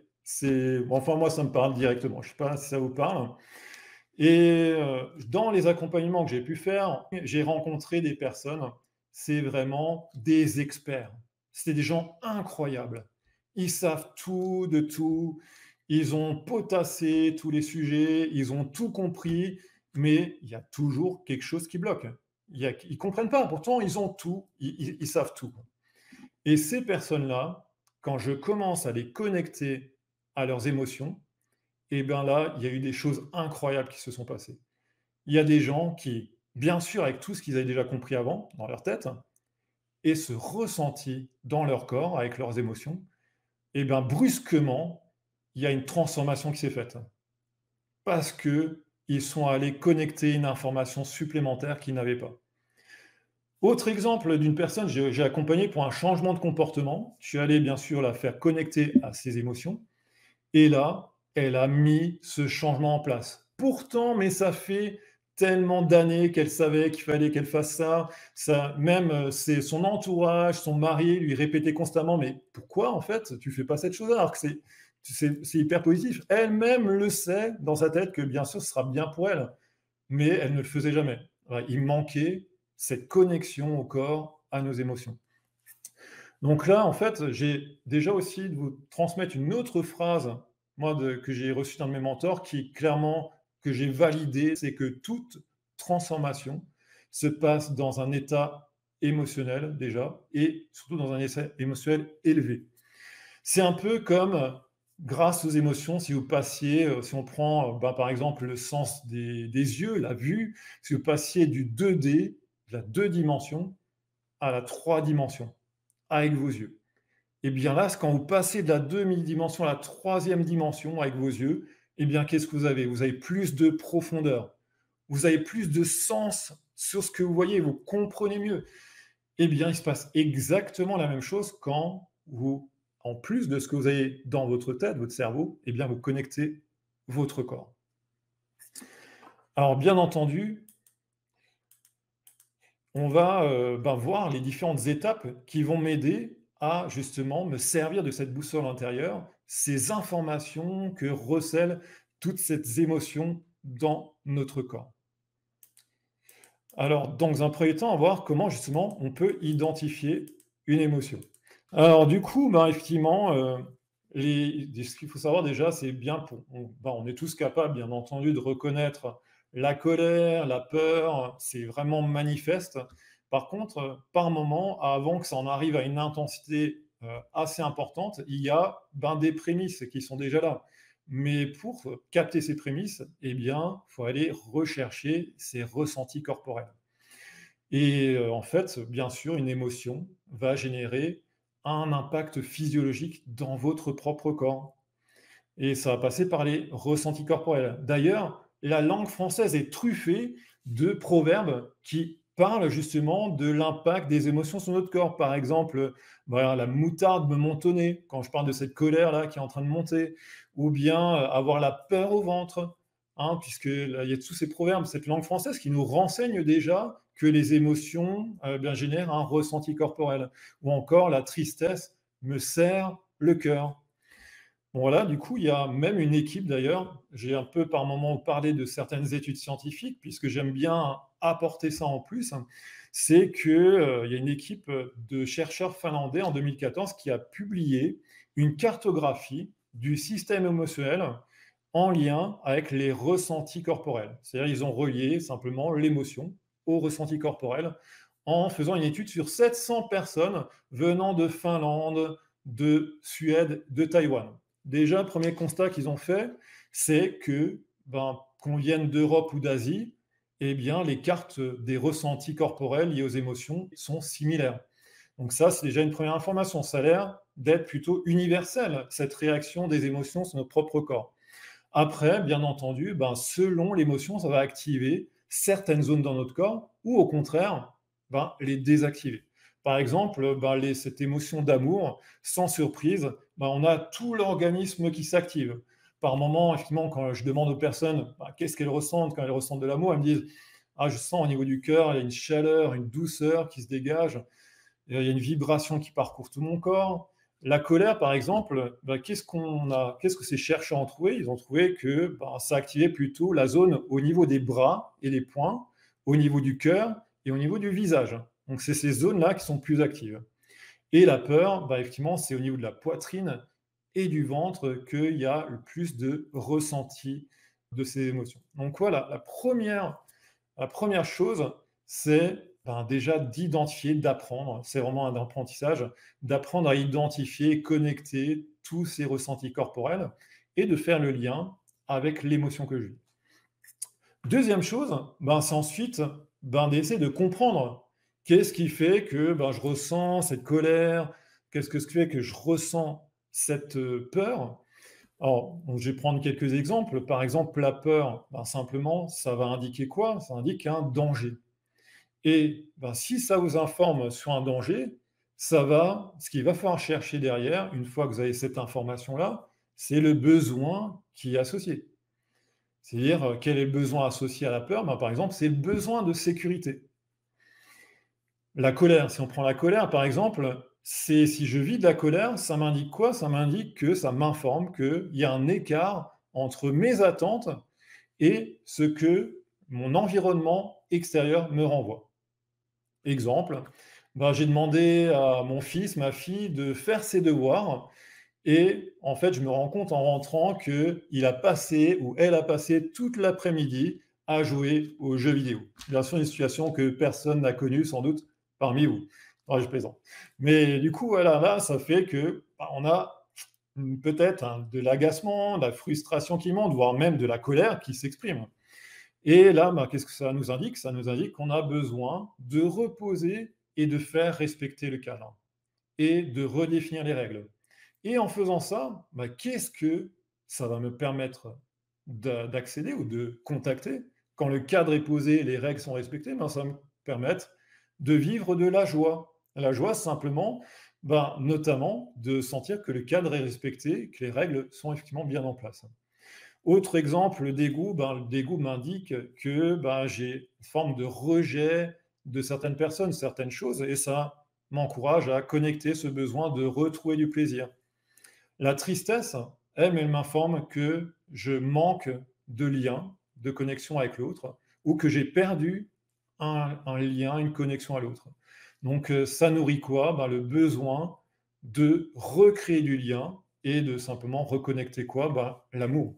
enfin, moi, ça me parle directement. Je ne sais pas si ça vous parle. Et dans les accompagnements que j'ai pu faire, j'ai rencontré des personnes, c'est vraiment des experts. C'est des gens incroyables. Ils savent tout de tout, ils ont potassé tous les sujets, ils ont tout compris, mais il y a toujours quelque chose qui bloque. Ils ne comprennent pas, pourtant ils ont tout, ils savent tout. Et ces personnes-là, quand je commence à les connecter à leurs émotions, et bien là, il y a eu des choses incroyables qui se sont passées. Il y a des gens qui, bien sûr, avec tout ce qu'ils avaient déjà compris avant, dans leur tête, et ce ressenti dans leur corps, avec leurs émotions, et bien brusquement, il y a une transformation qui s'est faite. Parce qu'ils sont allés connecter une information supplémentaire qu'ils n'avaient pas. Autre exemple d'une personne, j'ai accompagné pour un changement de comportement. Je suis allé bien sûr la faire connecter à ses émotions. Et là, elle a mis ce changement en place. Pourtant, mais ça fait tellement d'années qu'elle savait qu'il fallait qu'elle fasse ça. Même c'est son entourage, son mari lui répétait constamment, mais pourquoi en fait tu fais pas cette chose alors que c'est hyper positif. Elle-même le sait dans sa tête que bien sûr ce sera bien pour elle, mais elle ne le faisait jamais. Voilà, il manquait cette connexion au corps, à nos émotions. Donc là, en fait, j'ai déjà aussi de vous transmettre une autre phrase, moi, que j'ai reçue d'un de mes mentors, qui clairement, que j'ai validé, c'est que toute transformation se passe dans un état émotionnel déjà, et surtout dans un état émotionnel élevé. C'est un peu comme, grâce aux émotions, si vous passiez, si on prend par exemple le sens des yeux, la vue, si vous passiez du 2D, de la 2 dimensions, à la 3 dimensions avec vos yeux. Et bien là, quand vous passez de la demi-dimension à la troisième dimension avec vos yeux, eh bien, qu'est-ce que vous avez? Vous avez plus de profondeur. vous avez plus de sens sur ce que vous voyez, vous comprenez mieux. Eh bien, il se passe exactement la même chose quand vous, en plus de ce que vous avez dans votre tête, votre cerveau, eh bien, vous connectez votre corps. Alors, bien entendu, on va voir les différentes étapes qui vont m'aider à justement me servir de cette boussole intérieure, ces informations que recèlent toutes ces émotions dans notre corps. Alors, dans un premier temps, on va voir comment justement on peut identifier une émotion. Alors du coup, effectivement, ce qu'il faut savoir déjà, c'est bien on est tous capables, bien entendu, de reconnaître la colère, la peur, c'est vraiment manifeste. Par contre, par moment, avant que ça en arrive à une intensité, assez importante, il y a, des prémices qui sont déjà là. Mais pour capter ces prémices, eh bien, il faut aller rechercher ces ressentis corporels. Et en fait, bien sûr, une émotion va générer un impact physiologique dans votre propre corps et ça va passer par les ressentis corporels. D'ailleurs, la langue française est truffée de proverbes qui parlent justement de l'impact des émotions sur notre corps. Par exemple, la moutarde me monte au nez, quand je parle de cette colère-là qui est en train de monter, ou bien avoir la peur au ventre, hein, puisque là, il y a tous ces proverbes, cette langue française qui nous renseigne déjà que les émotions génèrent un ressenti corporel, ou encore la tristesse me serre le cœur. Bon, voilà, du coup, il y a même une équipe d'ailleurs. J'ai un peu par moment parlé de certaines études scientifiques, puisque j'aime bien apporter ça en plus. C'est qu'il y a une équipe de chercheurs finlandais en 2014 qui a publié une cartographie du système émotionnel en lien avec les ressentis corporels. C'est-à-dire ils ont relié simplement l'émotion au ressenti corporel en faisant une étude sur 700 personnes venant de Finlande, de Suède, de Taïwan. Déjà, premier constat qu'ils ont fait, c'est que, qu'on vienne d'Europe ou d'Asie, eh bien, les cartes des ressentis corporels liés aux émotions sont similaires. Donc ça, c'est déjà une première information. Ça a l'air d'être plutôt universel, cette réaction des émotions sur notre propre corps. Après, bien entendu, selon l'émotion, ça va activer certaines zones dans notre corps ou au contraire, les désactiver. Par exemple, cette émotion d'amour, sans surprise, on a tout l'organisme qui s'active. Par moment, effectivement, quand je demande aux personnes qu'est-ce qu'elles ressentent quand elles ressentent de l'amour, elles me disent ah, je sens au niveau du cœur, il y a une chaleur, une douceur qui se dégage, il y a une vibration qui parcourt tout mon corps. La colère, par exemple, qu'est-ce que ces chercheurs ont trouvé? Ils ont trouvé que ça activait plutôt la zone au niveau des bras et des poings, au niveau du cœur et au niveau du visage. Donc, c'est ces zones-là qui sont plus actives. Et la peur, effectivement, c'est au niveau de la poitrine et du ventre qu'il y a le plus de ressenti de ces émotions. Donc voilà, la première chose, c'est déjà d'identifier, d'apprendre, c'est vraiment un apprentissage, d'apprendre à identifier, connecter tous ces ressentis corporels et de faire le lien avec l'émotion que je vis. Deuxième chose, c'est ensuite d'essayer de comprendre qu'est-ce qui fait que je ressens cette colère, qu'est-ce qui fait que je ressens cette peur. Alors, donc, je vais prendre quelques exemples. Par exemple, la peur, simplement, ça va indiquer quoi? Ça indique un danger. Et si ça vous informe sur un danger, ce qu'il va falloir chercher derrière, une fois que vous avez cette information-là, c'est le besoin qui est associé. C'est-à-dire, quel est le besoin associé à la peur? Par exemple, c'est le besoin de sécurité. La colère, si on prend la colère, par exemple, si je vis de la colère, ça m'indique quoi? Ça m'indique que ça m'informe qu'il y a un écart entre mes attentes et ce que mon environnement extérieur me renvoie. Exemple, j'ai demandé à mon fils, ma fille, de faire ses devoirs et en fait, je me rends compte en rentrant qu'il a passé ou elle a passé toute l'après-midi à jouer aux jeux vidéo. Bien sûr, une situation que personne n'a connue sans doute parmi vous. Non, je plaisante. Mais du coup, voilà, là, ça fait que on a peut-être de l'agacement, de la frustration qui monte, voire même de la colère qui s'exprime. Et là, qu'est-ce que ça nous indique? Ça nous indique qu'on a besoin de reposer et de faire respecter le cadre et de redéfinir les règles. Et en faisant ça, qu'est-ce que ça va me permettre d'accéder ou de contacter? quand le cadre est posé, les règles sont respectées, ben, ça va me permettre de vivre de la joie. La joie, simplement, ben, notamment de sentir que le cadre est respecté, que les règles sont effectivement bien en place. Autre exemple, le dégoût m'indique que ben, j'ai une forme de rejet de certaines personnes, certaines choses, et ça m'encourage à connecter ce besoin de retrouver du plaisir. La tristesse, elle m'informe que je manque de lien, de connexion avec l'autre, ou que j'ai perdu un lien, une connexion à l'autre. Donc ça nourrit quoi? Ben, le besoin de recréer du lien et de simplement reconnecter quoi? Ben, l'amour.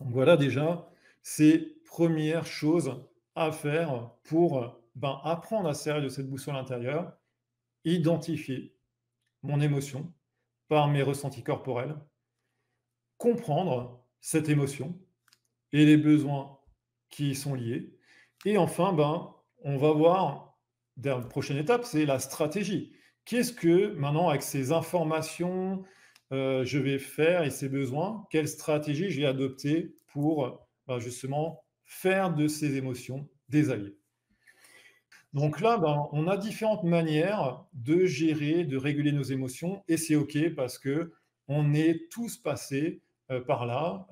Donc voilà déjà ces premières choses à faire pour ben, apprendre à servir de cette boussole intérieure, identifier mon émotion par mes ressentis corporels, comprendre cette émotion et les besoins qui y sont liés. Et enfin, ben, on va voir, la prochaine étape, c'est la stratégie. Qu'est-ce que maintenant, avec ces informations, je vais faire et ces besoins, quelle stratégie je vais adopter pour ben, justement faire de ces émotions des alliés. Donc là, ben, on a différentes manières de gérer, de réguler nos émotions, et c'est OK parce que on est tous passés par là,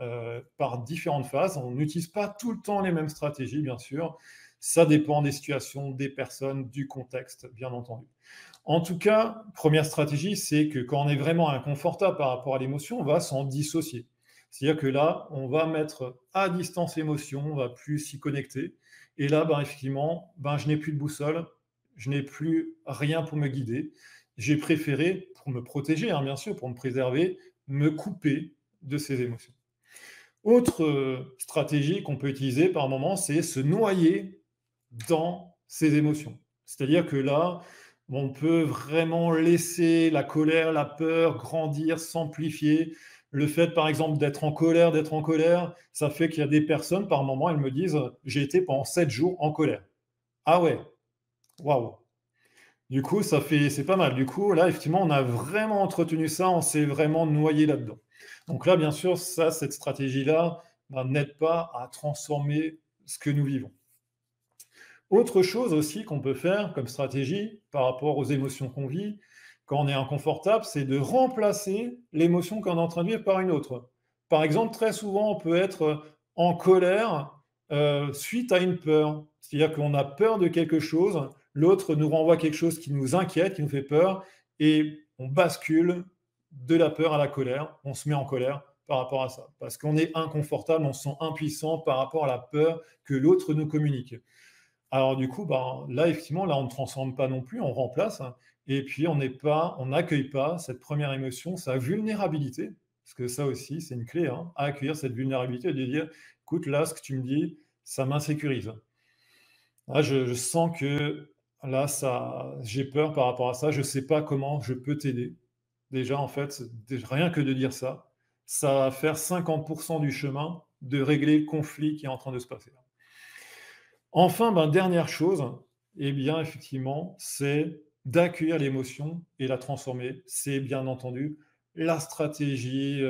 par différentes phases. On n'utilise pas tout le temps les mêmes stratégies, bien sûr. Ça dépend des situations, des personnes, du contexte, bien entendu. En tout cas, première stratégie, c'est que quand on est vraiment inconfortable par rapport à l'émotion, on va s'en dissocier. C'est-à-dire que là, on va mettre à distance l'émotion, on va plus s'y connecter. Et là, ben, effectivement, ben, je n'ai plus de boussole, je n'ai plus rien pour me guider. J'ai préféré, pour me protéger, hein, bien sûr, pour me préserver, me couper de ces émotions. Autre stratégie qu'on peut utiliser par moment, c'est se noyer dans ses émotions. C'est-à-dire que là, on peut vraiment laisser la colère, la peur grandir, s'amplifier. Le fait, par exemple, d'être en colère, ça fait qu'il y a des personnes, par moment, elles me disent, j'ai été pendant 7 jours en colère. Ah ouais, waouh. Du coup, c'est pas mal. Du coup, là, effectivement, on a vraiment entretenu ça, on s'est vraiment noyé là-dedans. Donc là, bien sûr, ça, cette stratégie-là, ben, n'aide pas à transformer ce que nous vivons. Autre chose aussi qu'on peut faire comme stratégie par rapport aux émotions qu'on vit quand on est inconfortable, c'est de remplacer l'émotion qu'on est en train de vivre par une autre. Par exemple, très souvent, on peut être en colère suite à une peur. C'est-à-dire qu'on a peur de quelque chose, l'autre nous renvoie quelque chose qui nous inquiète, qui nous fait peur, et on bascule de la peur à la colère, on se met en colère par rapport à ça. Parce qu'on est inconfortable, on se sent impuissant par rapport à la peur que l'autre nous communique. Alors du coup, ben, là, effectivement, là, on ne transforme pas non plus, on remplace, hein, et puis on n'accueille pas cette première émotion, sa vulnérabilité, parce que ça aussi, c'est une clé, hein, à accueillir cette vulnérabilité et de dire, écoute, là, ce que tu me dis, ça m'insécurise. Là, je sens que là, j'ai peur par rapport à ça, je ne sais pas comment je peux t'aider. Déjà, en fait, rien que de dire ça, ça va faire 50% du chemin de régler le conflit qui est en train de se passer. Enfin, ben, dernière chose, eh bien, effectivement, c'est d'accueillir l'émotion et la transformer. C'est bien entendu la stratégie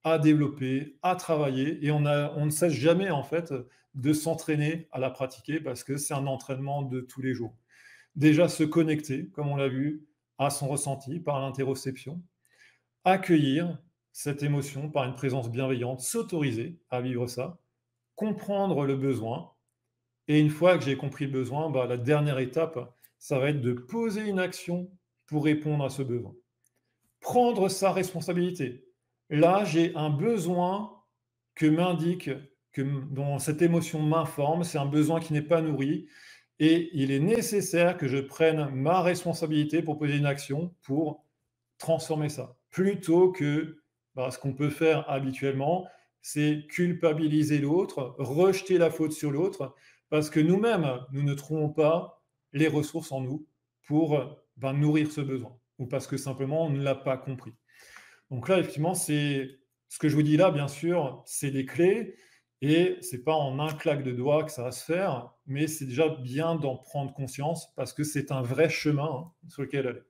à développer, à travailler, et on ne cesse jamais en fait de s'entraîner à la pratiquer parce que c'est un entraînement de tous les jours. Déjà se connecter, comme on l'a vu, à son ressenti par l'interoception, accueillir cette émotion par une présence bienveillante, s'autoriser à vivre ça, comprendre le besoin. Et une fois que j'ai compris le besoin, bah, la dernière étape, ça va être de poser une action pour répondre à ce besoin. Prendre sa responsabilité. Là, j'ai un besoin que m'indique, dont cette émotion m'informe, c'est un besoin qui n'est pas nourri, et il est nécessaire que je prenne ma responsabilité pour poser une action pour transformer ça. Plutôt que bah, ce qu'on peut faire habituellement, c'est culpabiliser l'autre, rejeter la faute sur l'autre, parce que nous-mêmes, nous ne trouvons pas les ressources en nous pour ben, nourrir ce besoin, ou parce que simplement on ne l'a pas compris. Donc là, effectivement, c'est ce que je vous dis là, bien sûr, c'est des clés, et c'est pas en un claque de doigts que ça va se faire, mais c'est déjà bien d'en prendre conscience, parce que c'est un vrai chemin hein, sur lequel aller.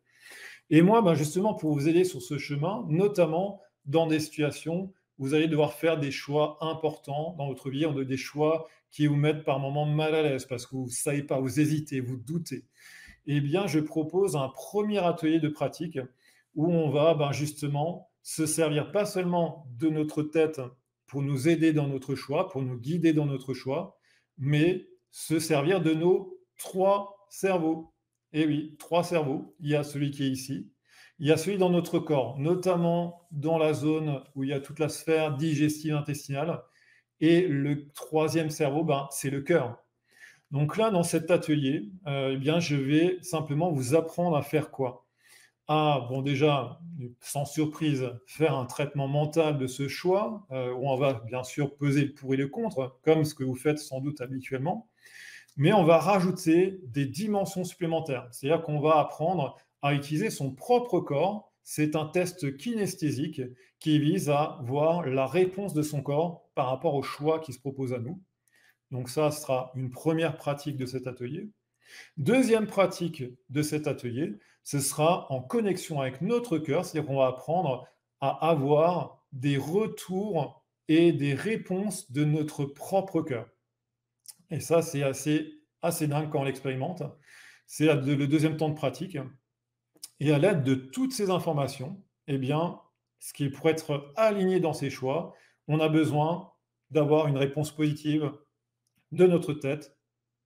Et moi, ben justement, pour vous aider sur ce chemin, notamment dans des situations vous allez devoir faire des choix importants dans votre vie, des choix qui vous mettent par moments mal à l'aise parce que vous ne savez pas, vous hésitez, vous doutez. Eh bien, je propose un premier atelier de pratique où on va justement se servir pas seulement de notre tête pour nous aider dans notre choix, pour nous guider dans notre choix, mais se servir de nos trois cerveaux. Et oui, trois cerveaux. Il y a celui qui est ici, il y a celui dans notre corps, notamment dans la zone où il y a toute la sphère digestive intestinale. Et le troisième cerveau, c'est le cœur. Donc là, dans cet atelier, je vais simplement vous apprendre à faire quoi? Bon, déjà, sans surprise, faire un traitement mental de ce choix, où on va bien sûr peser le pour et le contre, comme ce que vous faites sans doute habituellement, mais on va rajouter des dimensions supplémentaires. C'est-à-dire qu'on va apprendre à utiliser son propre corps. C'est un test kinesthésique qui vise à voir la réponse de son corps par rapport au choix qui se propose à nous. Donc ça sera une première pratique de cet atelier. Deuxième pratique de cet atelier, ce sera en connexion avec notre cœur, c'est-à-dire qu'on va apprendre à avoir des retours et des réponses de notre propre cœur. Et ça, c'est assez dingue quand on l'expérimente. C'est le deuxième temps de pratique. Et à l'aide de toutes ces informations, ce qui est pour être aligné dans ses choix, on a besoin d'avoir une réponse positive de notre tête,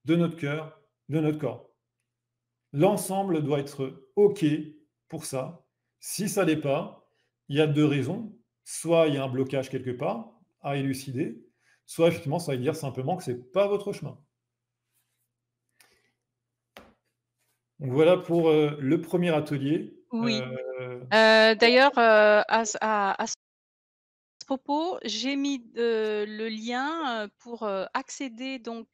de notre cœur, de notre corps. L'ensemble doit être OK pour ça. Si ça l'est pas, il y a deux raisons. Soit il y a un blocage quelque part à élucider, soit effectivement, ça veut dire simplement que ce n'est pas votre chemin. Donc voilà pour le premier atelier. Oui. D'ailleurs, à ce propos, j'ai mis, le lien, pour, accéder donc,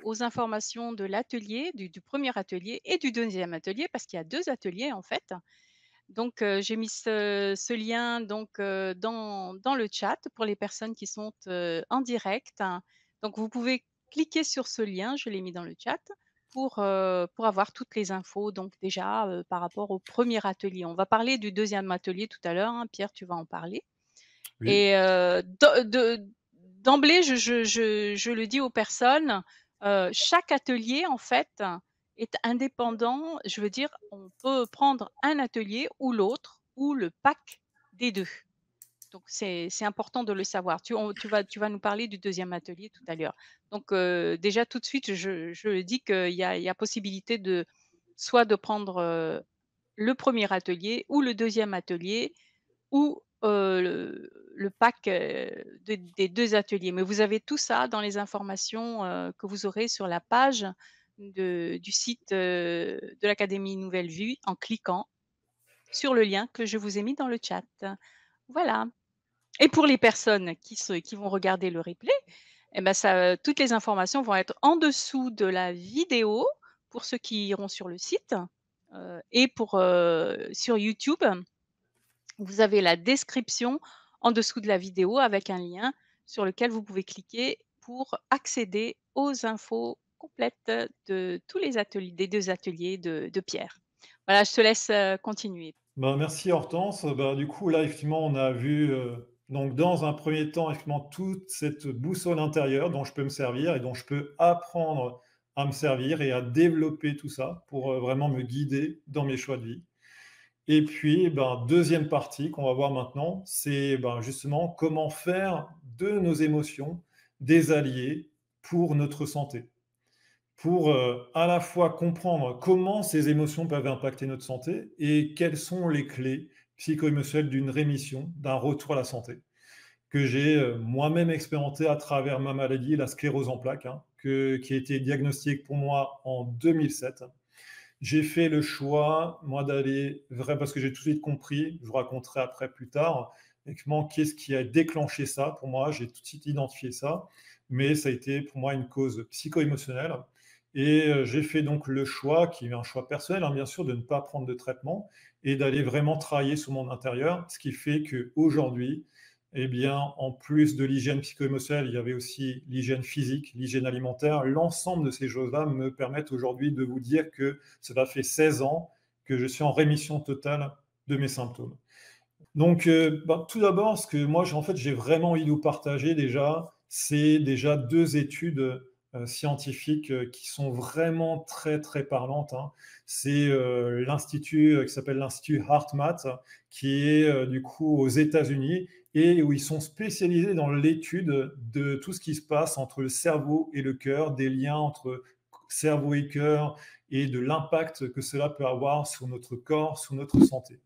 aux informations de l'atelier, du 1er atelier et du deuxième atelier, parce qu'il y a 2 ateliers en fait. Donc, j'ai mis ce lien donc, dans le chat pour les personnes qui sont, en direct. Donc vous pouvez cliquer sur ce lien, je l'ai mis dans le chat pour avoir toutes les infos donc déjà, par rapport au premier atelier. On va parler du deuxième atelier tout à l'heure, hein, Pierre, tu vas en parler. Oui. Et d'emblée, je le dis aux personnes, chaque atelier, en fait, est indépendant. Je veux dire, on peut prendre un atelier ou l'autre ou le pack des 2. Donc c'est important de le savoir. Tu vas nous parler du deuxième atelier tout à l'heure. Donc déjà tout de suite, je dis qu'il y a possibilité de soit de prendre, le premier atelier ou le deuxième atelier ou le pack, des 2 ateliers. Mais vous avez tout ça dans les informations, que vous aurez sur la page du site, de l'Académie Nouvelle Vue en cliquant sur le lien que je vous ai mis dans le chat. Voilà. Et pour les personnes qui vont regarder le replay, eh ben ça, toutes les informations vont être en dessous de la vidéo pour ceux qui iront sur le site, et sur YouTube. Vous avez la description en dessous de la vidéo avec un lien sur lequel vous pouvez cliquer pour accéder aux infos complètes de tous les ateliers des 2 ateliers de Pierre. Voilà, je te laisse, continuer. Merci Hortense. Du coup, là, effectivement, on a vu, donc dans un premier temps, effectivement, toute cette boussole intérieure dont je peux me servir et dont je peux apprendre à me servir et à développer tout ça pour, vraiment me guider dans mes choix de vie. Et puis, deuxième partie qu'on va voir maintenant, c'est, justement comment faire de nos émotions des alliés pour notre santé. Pour, à la fois comprendre comment ces émotions peuvent impacter notre santé et quelles sont les clés psycho-émotionnelles d'une rémission, d'un retour à la santé, que j'ai, moi-même expérimenté à travers ma maladie, la sclérose en plaques, hein, qui a été diagnostiquée pour moi en 2007. J'ai fait le choix, moi, d'aller vrai parce que j'ai tout de suite compris, je vous raconterai après plus tard, exactement qu'est-ce qui a déclenché ça pour moi. J'ai tout de suite identifié ça, mais ça a été pour moi une cause psycho-émotionnelle. Et j'ai fait donc le choix, qui est un choix personnel, hein, bien sûr, de ne pas prendre de traitement et d'aller vraiment travailler sur mon intérieur, ce qui fait qu'aujourd'hui, en plus de l'hygiène psycho-émotionnelle, il y avait aussi l'hygiène physique, l'hygiène alimentaire. L'ensemble de ces choses-là me permettent aujourd'hui de vous dire que cela fait 16 ans que je suis en rémission totale de mes symptômes. Donc, tout d'abord, ce que moi, j'ai vraiment envie de vous partager déjà, c'est déjà 2 études, scientifiques, qui sont vraiment très, très parlantes, hein. C'est, l'institut, qui s'appelle l'Institut HeartMath, qui est, du coup aux États-Unis et où ils sont spécialisés dans l'étude de tout ce qui se passe entre le cerveau et le cœur, des liens entre cerveau et cœur et de l'impact que cela peut avoir sur notre corps, sur notre santé.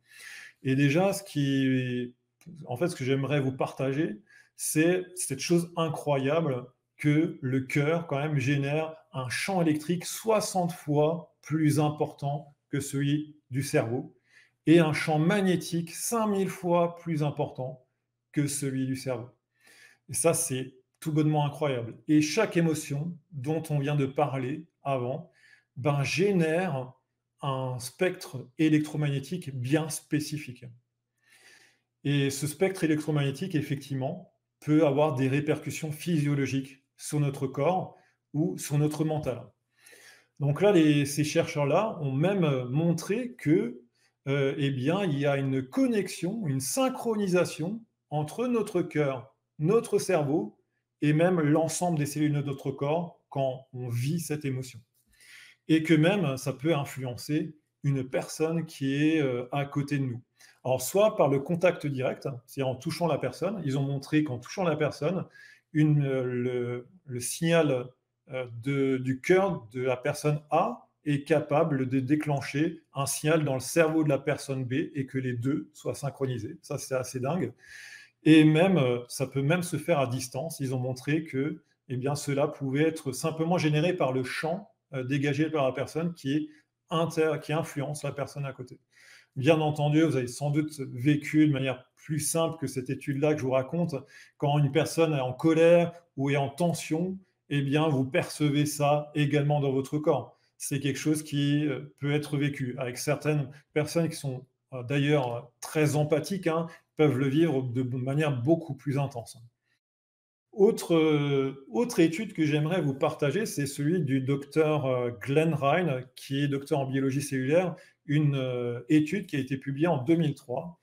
Et déjà, ce que j'aimerais vous partager, c'est cette chose incroyable que le cœur, quand même, génère un champ électrique 60 fois plus important que celui du cerveau et un champ magnétique 5000 fois plus important que celui du cerveau. Et ça, c'est tout bonnement incroyable. Et chaque émotion dont on vient de parler avant, ben, génère un spectre électromagnétique bien spécifique. Et ce spectre électromagnétique, effectivement, peut avoir des répercussions physiologiques sur notre corps ou sur notre mental. Donc là, ces chercheurs-là ont même montré que, eh bien, il y a une connexion, une synchronisation entre notre cœur, notre cerveau et même l'ensemble des cellules de notre corps quand on vit cette émotion. Et que même ça peut influencer une personne qui est à côté de nous. Alors, soit par le contact direct, c'est-à-dire en touchant la personne, ils ont montré qu'en touchant la personne, le signal du cœur de la personne A est capable de déclencher un signal dans le cerveau de la personne B et que les deux soient synchronisés. Ça, c'est assez dingue. Et même, ça peut même se faire à distance. Ils ont montré que eh bien, cela pouvait être simplement généré par le champ dégagé par la personne qui influence la personne à côté. Bien entendu, vous avez sans doute vécu de manière plus simple que cette étude-là que je vous raconte, quand une personne est en colère ou est en tension, eh bien, vous percevez ça également dans votre corps. C'est quelque chose qui peut être vécu avec certaines personnes qui sont d'ailleurs très empathiques, hein, peuvent le vivre de manière beaucoup plus intense. Autre étude que j'aimerais vous partager, c'est celui du docteur Glenn Ryan, qui est docteur en biologie cellulaire, une étude qui a été publiée en 2003,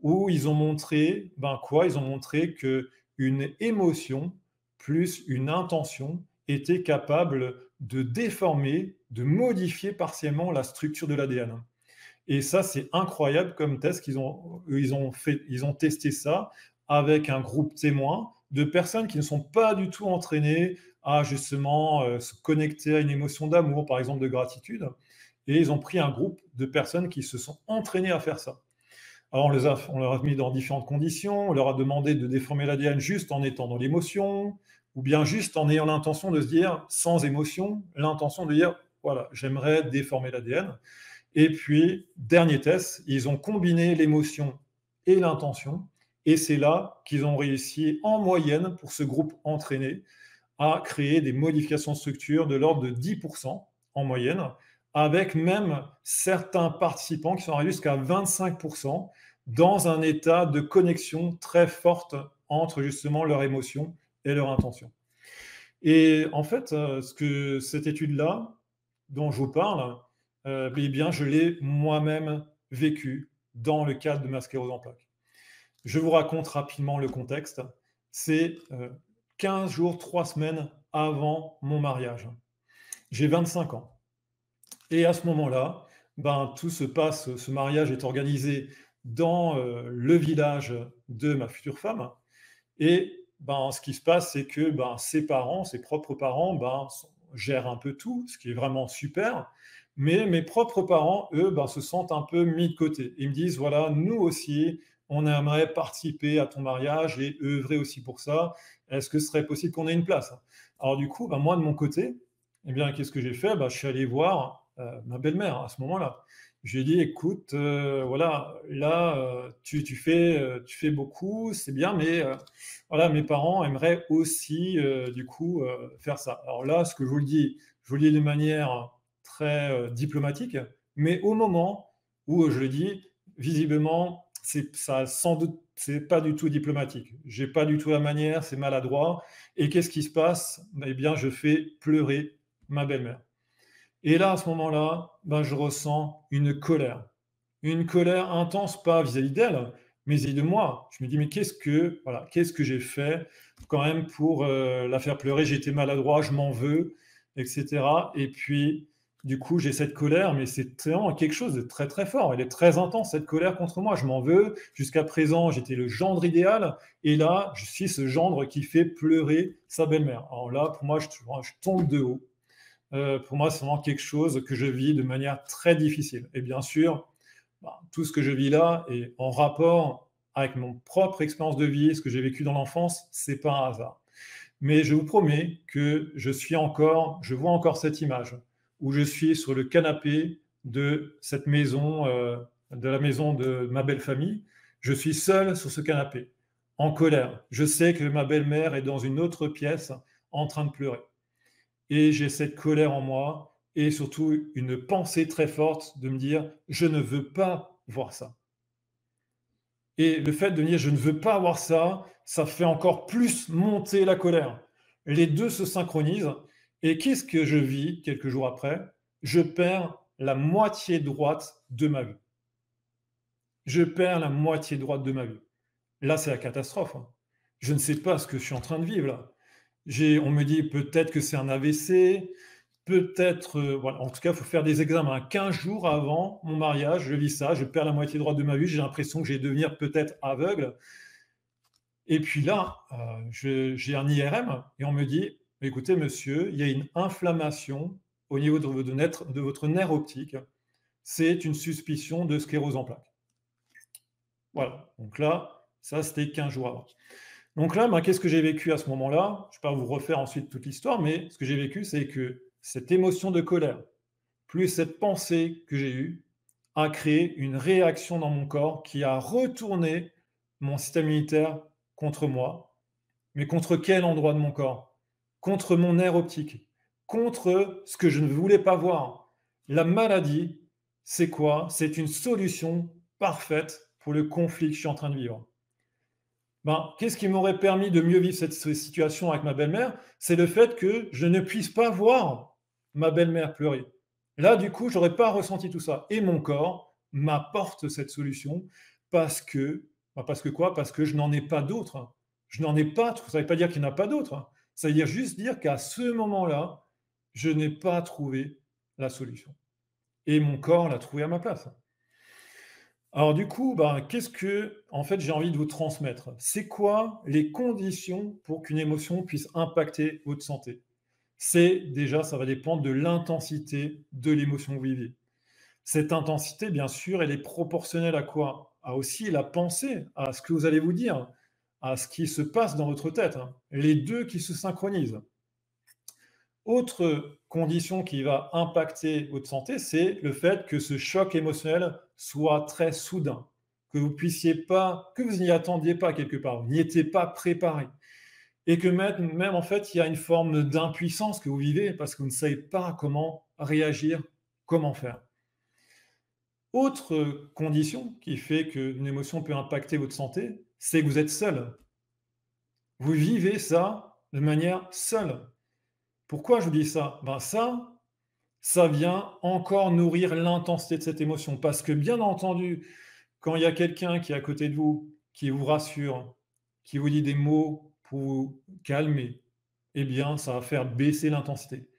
où ils ont montré, ben quoi? Ils ont montré que une émotion plus une intention était capable de déformer, de modifier partiellement la structure de l'ADN. Et ça, c'est incroyable comme test ils ont testé ça avec un groupe témoin de personnes qui ne sont pas du tout entraînées à justement se connecter à une émotion d'amour, par exemple de gratitude. Et ils ont pris un groupe de personnes qui se sont entraînées à faire ça. Alors on leur a mis dans différentes conditions, on leur a demandé de déformer l'ADN juste en étant dans l'émotion, ou bien juste en ayant l'intention de se dire, sans émotion, l'intention de dire, voilà, j'aimerais déformer l'ADN. Et puis, dernier test, ils ont combiné l'émotion et l'intention. Et c'est là qu'ils ont réussi, en moyenne, pour ce groupe entraîné, à créer des modifications de structure de l'ordre de 10% en moyenne, avec même certains participants qui sont arrivés jusqu'à 25% dans un état de connexion très forte entre justement leur émotion et leur intention. Et en fait, cette étude-là, dont je vous parle, eh bien, je l'ai moi-même vécu dans le cadre de ma sclérose en plaques. Je vous raconte rapidement le contexte. C'est 15 jours, 3 semaines avant mon mariage. J'ai 25 ans. Et à ce moment-là, ben, tout se passe, ce mariage est organisé dans le village de ma future femme. Et ben, ce qui se passe, c'est que ben, ses parents, ses propres parents, ben, gèrent un peu tout, ce qui est vraiment super. Mais mes propres parents, eux, ben, se sentent un peu mis de côté. Ils me disent, voilà, nous aussi, on aimerait participer à ton mariage et œuvrer aussi pour ça. Est-ce que ce serait possible qu'on ait une place? Alors du coup, ben, moi, de mon côté, eh bien, qu'est-ce que j'ai fait? Ben, je suis allé voir ma belle-mère à ce moment-là. Je lui ai dit, écoute, voilà, là, tu fais beaucoup, c'est bien, mais voilà, mes parents aimeraient aussi, du coup, faire ça. Alors là, ce que je vous le dis de manière très diplomatique, mais au moment où je le dis, visiblement, sans doute, c'est pas du tout diplomatique. J'ai pas du tout la manière, c'est maladroit. Et qu'est-ce qui se passe? Eh bien, je fais pleurer ma belle-mère. Et là, à ce moment-là, ben, je ressens une colère intense, pas vis-à-vis d'elle, mais il de moi. Je me dis: «Mais qu'est-ce que j'ai fait quand même pour, la faire pleurer? J'ai été maladroit, je m'en veux» et cetera et puis, du coup, j'ai cette colère, mais c'est vraiment quelque chose de très, très fort. Elle est très intense, cette colère contre moi. Je m'en veux. Jusqu'à présent, j'étais le gendre idéal et là, je suis ce gendre qui fait pleurer sa belle-mère. Alors là, pour moi, je tombe de haut. Pour moi, c'est vraiment quelque chose que je vis de manière très difficile et bien sûr, bah, tout ce que je vis là est en rapport avec mon propre expérience de vie, ce que j'ai vécu dans l'enfance, c'est pas un hasard. Mais je vous promets que je vois encore cette image où je suis sur le canapé de cette maison, de la maison de ma belle famille. Je suis seul sur ce canapé, en colère. Je sais que ma belle-mère est dans une autre pièce en train de pleurer. Et j'ai cette colère en moi et surtout une pensée très forte de me dire: «Je ne veux pas voir ça». Et le fait de me dire: «Je ne veux pas voir ça», ça fait encore plus monter la colère. Les 2 se synchronisent et qu'est-ce que je vis quelques jours après? Je perds la moitié droite de ma vue. Je perds la moitié droite de ma vue. Là, c'est la catastrophe, hein. Je ne sais pas ce que je suis en train de vivre là. On me dit peut-être que c'est un AVC, peut-être, voilà, en tout cas, il faut faire des examens. 15 jours avant mon mariage, je vis ça, je perds la moitié droite de ma vue, j'ai l'impression que je vais devenir peut-être aveugle. Et puis là, j'ai un IRM et on me dit: «Écoutez monsieur, il y a une inflammation au niveau de votre nerf optique. C'est une suspicion de sclérose en plaques». Voilà, donc là, ça c'était 15 jours avant. Donc là, ben, qu'est-ce que j'ai vécu à ce moment-là? Je ne vais pas vous refaire ensuite toute l'histoire, mais ce que j'ai vécu, c'est que cette émotion de colère, plus cette pensée que j'ai eue, a créé une réaction dans mon corps qui a retourné mon système immunitaire contre moi. Mais contre quel endroit de mon corps? Contre mon nerf optique, contre ce que je ne voulais pas voir. La maladie, c'est quoi? C'est une solution parfaite pour le conflit que je suis en train de vivre. Ben, qu'est-ce qui m'aurait permis de mieux vivre cette situation avec ma belle-mère? C'est le fait que je ne puisse pas voir ma belle-mère pleurer. Là, du coup, j'aurais pas ressenti tout ça et mon corps m'apporte cette solution parce que parce que quoi? Parce que je n'en ai pas d'autre. Je n'en ai pas, ça ne veut pas dire qu'il n'y en a pas d'autres. Ça veut dire juste dire qu'à ce moment-là, je n'ai pas trouvé la solution et mon corps l'a trouvé à ma place. Alors du coup, ben, qu'est-ce que, en fait, j'ai envie de vous transmettre? C'est quoi les conditions pour qu'une émotion puisse impacter votre santé? C'est déjà, ça va dépendre de l'intensité de l'émotion que vous vivez. Cette intensité, bien sûr, elle est proportionnelle à quoi? À aussi la pensée, à ce que vous allez vous dire, à ce qui se passe dans votre tête, hein. Les 2 qui se synchronisent. Autre condition qui va impacter votre santé, c'est le fait que ce choc émotionnel soit très soudain, que vous n'y attendiez pas quelque part, vous n'y étiez pas préparé et que même en fait, il y a une forme d'impuissance que vous vivez parce que vous ne savez pas comment réagir, comment faire. Autre condition qui fait qu'une émotion peut impacter votre santé, c'est que vous êtes seul. Vous vivez ça de manière seule. Pourquoi je vous dis ça? Ben ça vient encore nourrir l'intensité de cette émotion. Parce que bien entendu, quand il y a quelqu'un qui est à côté de vous, qui vous rassure, qui vous dit des mots pour vous calmer, eh bien, ça va faire baisser l'intensité.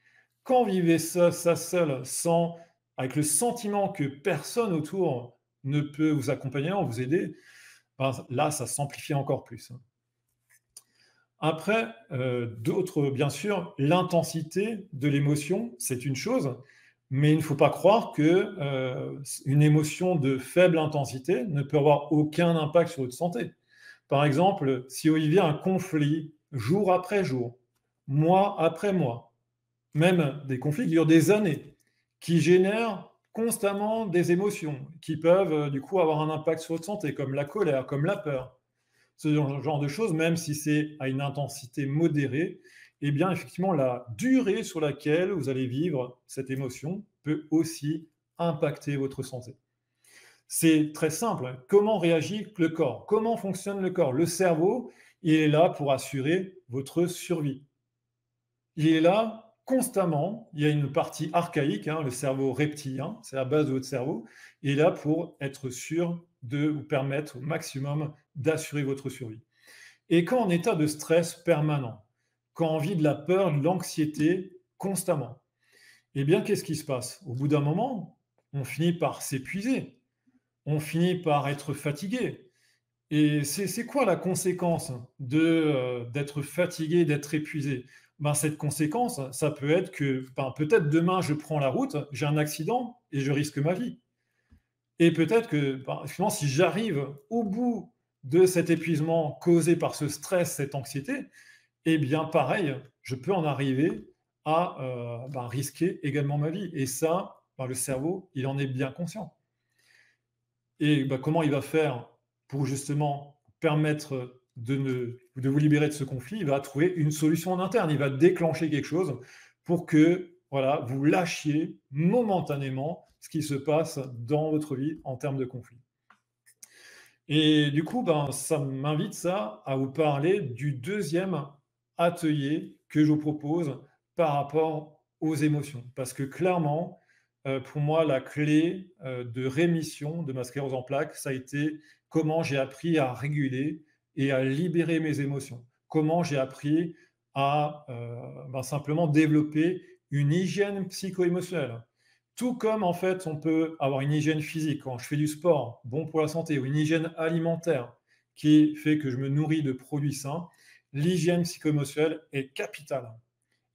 Quand vous vivez ça seul, avec le sentiment que personne autour ne peut vous accompagner ou vous aider, ben, là, ça s'amplifie encore plus, hein. Après, bien sûr, l'intensité de l'émotion, c'est une chose, mais il ne faut pas croire que, une émotion de faible intensité ne peut avoir aucun impact sur votre santé. Par exemple, si vous vivez un conflit jour après jour, mois après mois, même des conflits qui durent des années, qui génèrent constamment des émotions, qui peuvent, du coup avoir un impact sur votre santé, comme la colère, comme la peur, ce genre de choses, même si c'est à une intensité modérée, eh bien, effectivement, la durée sur laquelle vous allez vivre cette émotion peut aussi impacter votre santé. C'est très simple, hein. Comment réagit le corps? Comment fonctionne le corps? Le cerveau, il est là pour assurer votre survie. Il est là constamment. Il y a une partie archaïque, hein, le cerveau reptilien, c'est la base de votre cerveau. Il est là pour être sûr de vous permettre au maximum d'assurer votre survie. Et quand en état de stress permanent, quand on vit de la peur, de l'anxiété constamment, eh bien, qu'est-ce qui se passe? Au bout d'un moment, on finit par s'épuiser, on finit par être fatigué. Et c'est quoi la conséquence d'être fatigué, d'être épuisé? Ben, cette conséquence, ça peut être que ben, peut-être demain je prends la route, j'ai un accident et je risque ma vie. Et peut-être que ben, finalement, si j'arrive au bout de cet épuisement causé par ce stress, cette anxiété, eh bien pareil, je peux en arriver à ben, risquer également ma vie. Et ça, ben, le cerveau, il en est bien conscient. Et bah, comment il va faire pour justement permettre de vous libérer de ce conflit? Il va trouver une solution en interne. Il va déclencher quelque chose pour que voilà, vous lâchiez momentanément ce qui se passe dans votre vie en termes de conflit. Et du coup, ben, ça m'invite ça à vous parler du deuxième atelier que je vous propose par rapport aux émotions. Parce que clairement, pour moi, la clé de rémission de ma sclérose en plaques, ça a été comment j'ai appris à réguler et à libérer mes émotions. Comment j'ai appris à ben, simplement développer une hygiène psycho-émotionnelle. Tout comme en fait, on peut avoir une hygiène physique quand je fais du sport, bon pour la santé, ou une hygiène alimentaire qui fait que je me nourris de produits sains, l'hygiène psycho-émotionnelle est capitale.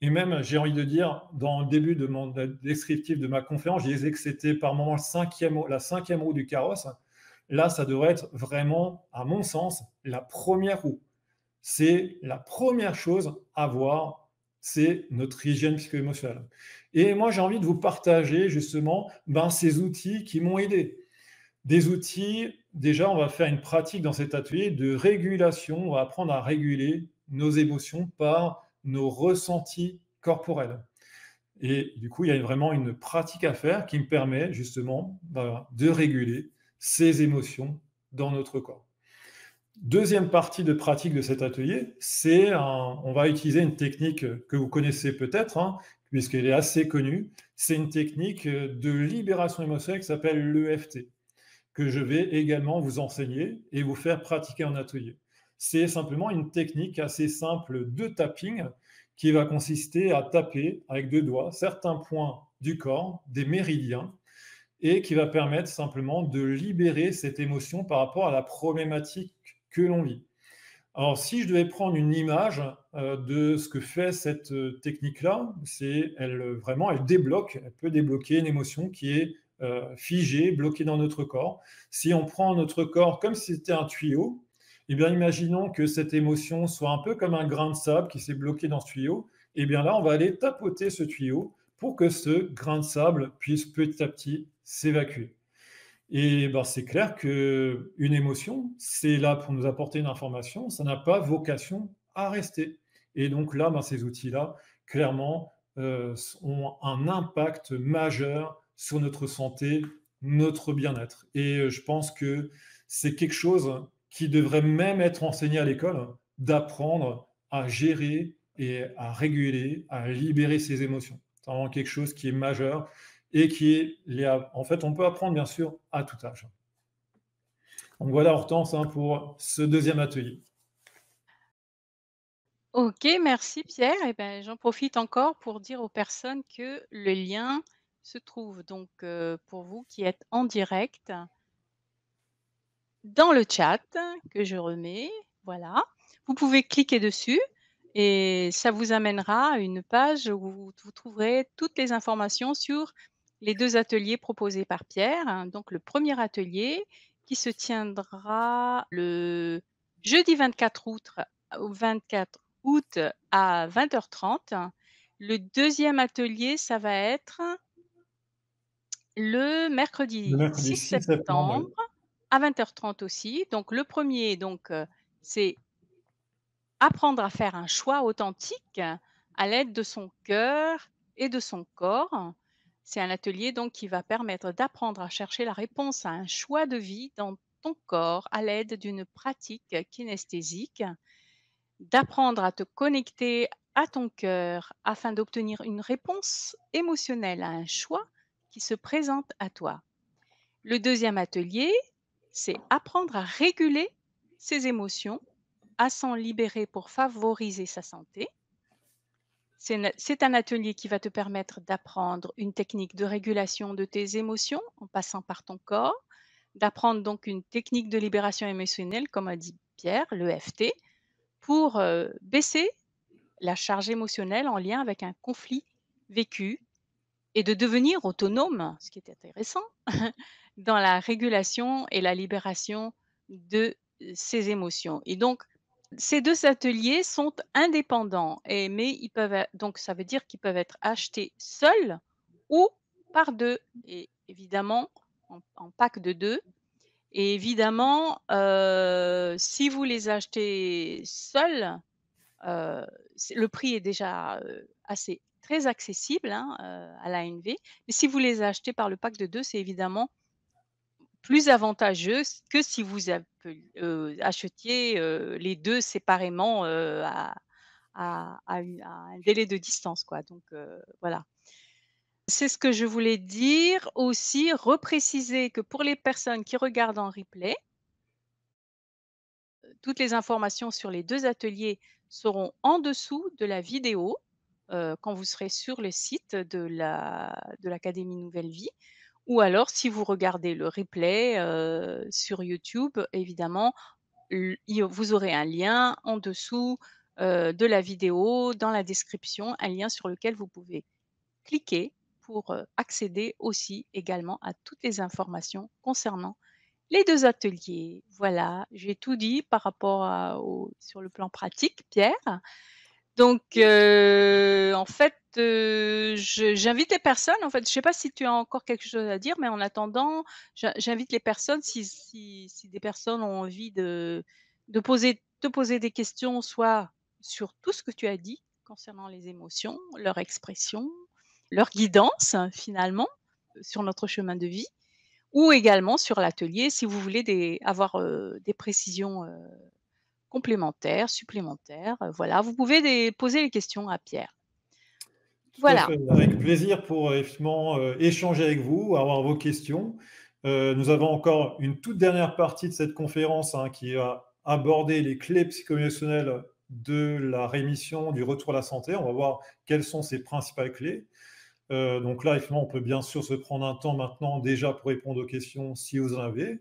Et même, j'ai envie de dire, dans le début de mon descriptif de ma conférence, je disais que c'était par moment la cinquième roue du carrosse. Là, ça devrait être vraiment, à mon sens, la première roue. C'est la première chose à voir, c'est notre hygiène psycho-émotionnelle. Et moi, j'ai envie de vous partager justement ben, ces outils qui m'ont aidé. Des outils, déjà, on va faire une pratique dans cet atelier de régulation. On va apprendre à réguler nos émotions par nos ressentis corporels. Et du coup, il y a vraiment une pratique à faire qui me permet justement ben, de réguler ces émotions dans notre corps. Deuxième partie de pratique de cet atelier, on va utiliser une technique que vous connaissez peut-être, hein, puisqu'elle est assez connue. C'est une technique de libération émotionnelle qui s'appelle l'EFT, que je vais également vous enseigner et vous faire pratiquer en atelier. C'est simplement une technique assez simple de tapping qui va consister à taper avec deux doigts certains points du corps, des méridiens, et qui va permettre simplement de libérer cette émotion par rapport à la problématique que l'on vit. Alors, si je devais prendre une image de ce que fait cette technique-là, c'est vraiment, elle débloque, elle peut débloquer une émotion qui est figée, bloquée dans notre corps. Si on prend notre corps comme si c'était un tuyau, eh bien, imaginons que cette émotion soit un peu comme un grain de sable qui s'est bloqué dans ce tuyau. Eh bien là, on va aller tapoter ce tuyau pour que ce grain de sable puisse petit à petit s'évacuer. Et ben, c'est clair qu'une émotion, c'est là pour nous apporter une information, ça n'a pas vocation à rester. Et donc là, ben, ces outils-là, clairement, ont un impact majeur sur notre santé, notre bien-être. Et je pense que c'est quelque chose qui devrait même être enseigné à l'école, d'apprendre à gérer et à réguler, à libérer ses émotions. C'est vraiment quelque chose qui est majeur et qui est en fait, on peut apprendre bien sûr à tout âge. Donc voilà Hortense hein, pour ce deuxième atelier. OK, merci Pierre. Et ben, j'en profite encore pour dire aux personnes que le lien se trouve donc, pour vous qui êtes en direct, dans le chat que je remets, voilà. Vous pouvez cliquer dessus et ça vous amènera à une page où vous trouverez toutes les informations sur les 2 ateliers proposés par Pierre, hein. Donc le premier atelier qui se tiendra le jeudi 24 août à 20h30. Le deuxième atelier, ça va être le Le mercredi mercredi 6 6 septembre, septembre oui. à 20h30 aussi. Donc le premier, c'est apprendre à faire un choix authentique à l'aide de son cœur et de son corps. C'est un atelier donc qui va permettre d'apprendre à chercher la réponse à un choix de vie dans ton corps à l'aide d'une pratique kinesthésique, d'apprendre à te connecter à ton cœur afin d'obtenir une réponse émotionnelle à un choix qui se présente à toi. Le deuxième atelier, c'est apprendre à réguler ses émotions, à s'en libérer pour favoriser sa santé. C'est un atelier qui va te permettre d'apprendre une technique de régulation de tes émotions en passant par ton corps, d'apprendre donc une technique de libération émotionnelle, comme a dit Pierre, l'EFT, pour baisser la charge émotionnelle en lien avec un conflit vécu et de devenir autonome, ce qui est intéressant, dans la régulation et la libération de ses émotions. Et donc, ces 2 ateliers sont indépendants mais ils peuvent donc ça veut dire qu'ils peuvent être achetés seuls ou par 2 et évidemment en pack de 2 et évidemment, si vous les achetez seuls, c'est le prix est déjà, assez très accessible, hein, à l'ANV. Mais si vous les achetez par le pack de 2, c'est évidemment plus avantageux que si vous achetiez, les 2 séparément, à un délai de distance, quoi. Donc, voilà. C'est ce que je voulais dire. Aussi, repréciser que pour les personnes qui regardent en replay, toutes les informations sur les 2 ateliers seront en dessous de la vidéo, quand vous serez sur le site de l'Académie Nouvelle Vie ou alors si vous regardez le replay, sur YouTube, évidemment, vous aurez un lien en dessous, de la vidéo, dans la description, un lien sur lequel vous pouvez cliquer pour, accéder aussi également à toutes les informations concernant les 2 ateliers. Voilà, j'ai tout dit par rapport sur le plan pratique, Pierre. Donc, en fait, j'invite les personnes, en fait, je ne sais pas si tu as encore quelque chose à dire, mais en attendant, j'invite les personnes si des personnes ont envie de te poser des questions, soit sur tout ce que tu as dit concernant les émotions, leur expression, leur guidance finalement, sur notre chemin de vie ou également sur l'atelier si vous voulez avoir, des précisions, complémentaires, supplémentaires, voilà, vous pouvez poser les questions à Pierre. Tout à Voilà. fait, avec plaisir pour effectivement échanger avec vous, avoir vos questions. Nous avons encore une toute dernière partie de cette conférence hein, qui va aborder les clés psycho-émotionnelles de la rémission, du retour à la santé. On va voir quelles sont ces principales clés. Donc là, effectivement, on peut bien sûr se prendre un temps maintenant déjà pour répondre aux questions si vous en avez.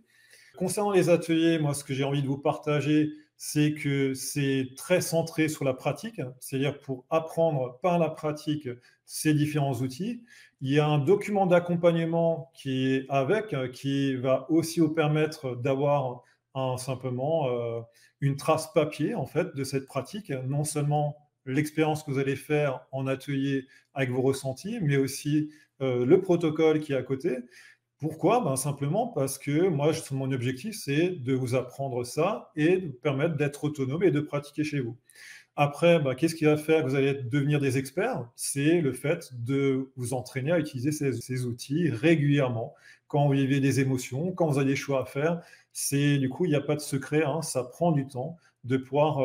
Concernant les ateliers, moi, ce que j'ai envie de vous partager, c'est que c'est très centré sur la pratique, c'est-à-dire pour apprendre par la pratique ces différents outils. Il y a un document d'accompagnement qui est avec, qui va aussi vous permettre d'avoir simplement une trace papier en fait de cette pratique, non seulement l'expérience que vous allez faire en atelier avec vos ressentis, mais aussi le protocole qui est à côté. Pourquoi? Ben, simplement parce que moi, mon objectif, c'est de vous apprendre ça et de vous permettre d'être autonome et de pratiquer chez vous. Après, ben, qu'est-ce qui va faire que vous allez devenir des experts? C'est le fait de vous entraîner à utiliser ces outils régulièrement. Quand vous vivez des émotions, quand vous avez des choix à faire, du coup, il n'y a pas de secret, hein, ça prend du temps de pouvoir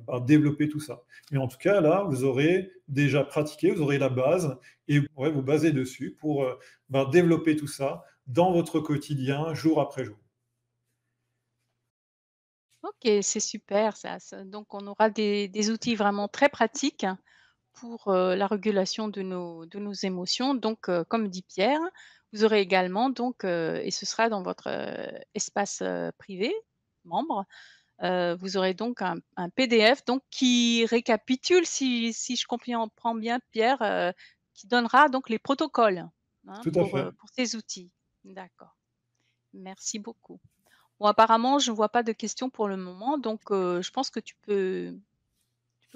ben, développer tout ça. Mais en tout cas, là, vous aurez déjà pratiqué, vous aurez la base et vous pourrez vous baser dessus pour ben, développer tout ça dans votre quotidien, jour après jour. OK, c'est super ça. Donc on aura des outils vraiment très pratiques pour, la régulation de nos émotions. Donc, comme dit Pierre, vous aurez également donc, et ce sera dans votre, espace, privé, membre, vous aurez donc un PDF donc qui récapitule si je comprends bien Pierre, qui donnera donc les protocoles, hein, Tout à fait. pour ces outils. D'accord, merci beaucoup. Bon apparemment je ne vois pas de questions pour le moment donc, je pense que tu peux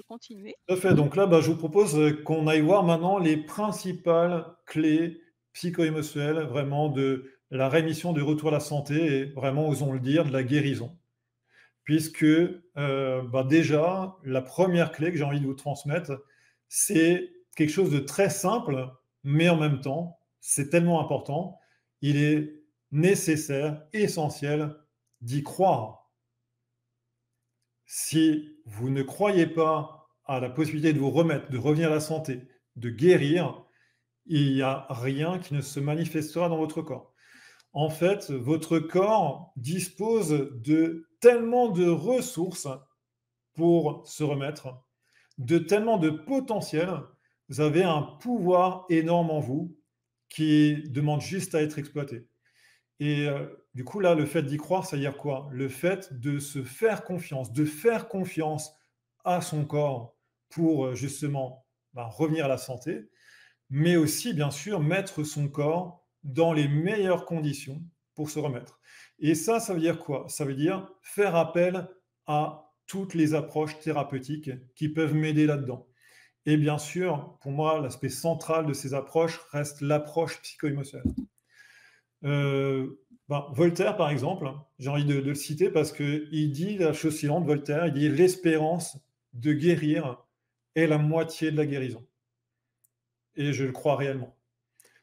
continuer. Tout à fait. Donc là, bah, je vous propose qu'on aille voir maintenant les principales clés psycho-émotionnelles vraiment de la rémission du retour à la santé et vraiment, osons le dire, de la guérison. Puisque bah, déjà, la première clé que j'ai envie de vous transmettre, c'est quelque chose de très simple, mais en même temps, c'est tellement important, il est nécessaire, essentiel d'y croire. Si vous ne croyez pas à la possibilité de vous remettre, de revenir à la santé, de guérir, il n'y a rien qui ne se manifestera dans votre corps. en fait, votre corps dispose de tellement de ressources pour se remettre, de tellement de potentiel. Vous avez un pouvoir énorme en vous qui demande juste à être exploité. Et du coup, là, le fait d'y croire, ça veut dire quoi? Le fait de se faire confiance, de faire confiance à son corps pour, justement, ben, revenir à la santé, mais aussi, bien sûr, mettre son corps dans les meilleures conditions pour se remettre. Et ça veut dire quoi? Ça veut dire faire appel à toutes les approches thérapeutiques qui peuvent m'aider là-dedans. Et bien sûr, pour moi, l'aspect central de ces approches reste l'approche psycho-émotionnelle. Voltaire, par exemple, j'ai envie de le citer parce qu'il dit la chose suivante, Voltaire, il dit: «L'espérance de guérir est la moitié de la guérison». Et je le crois réellement.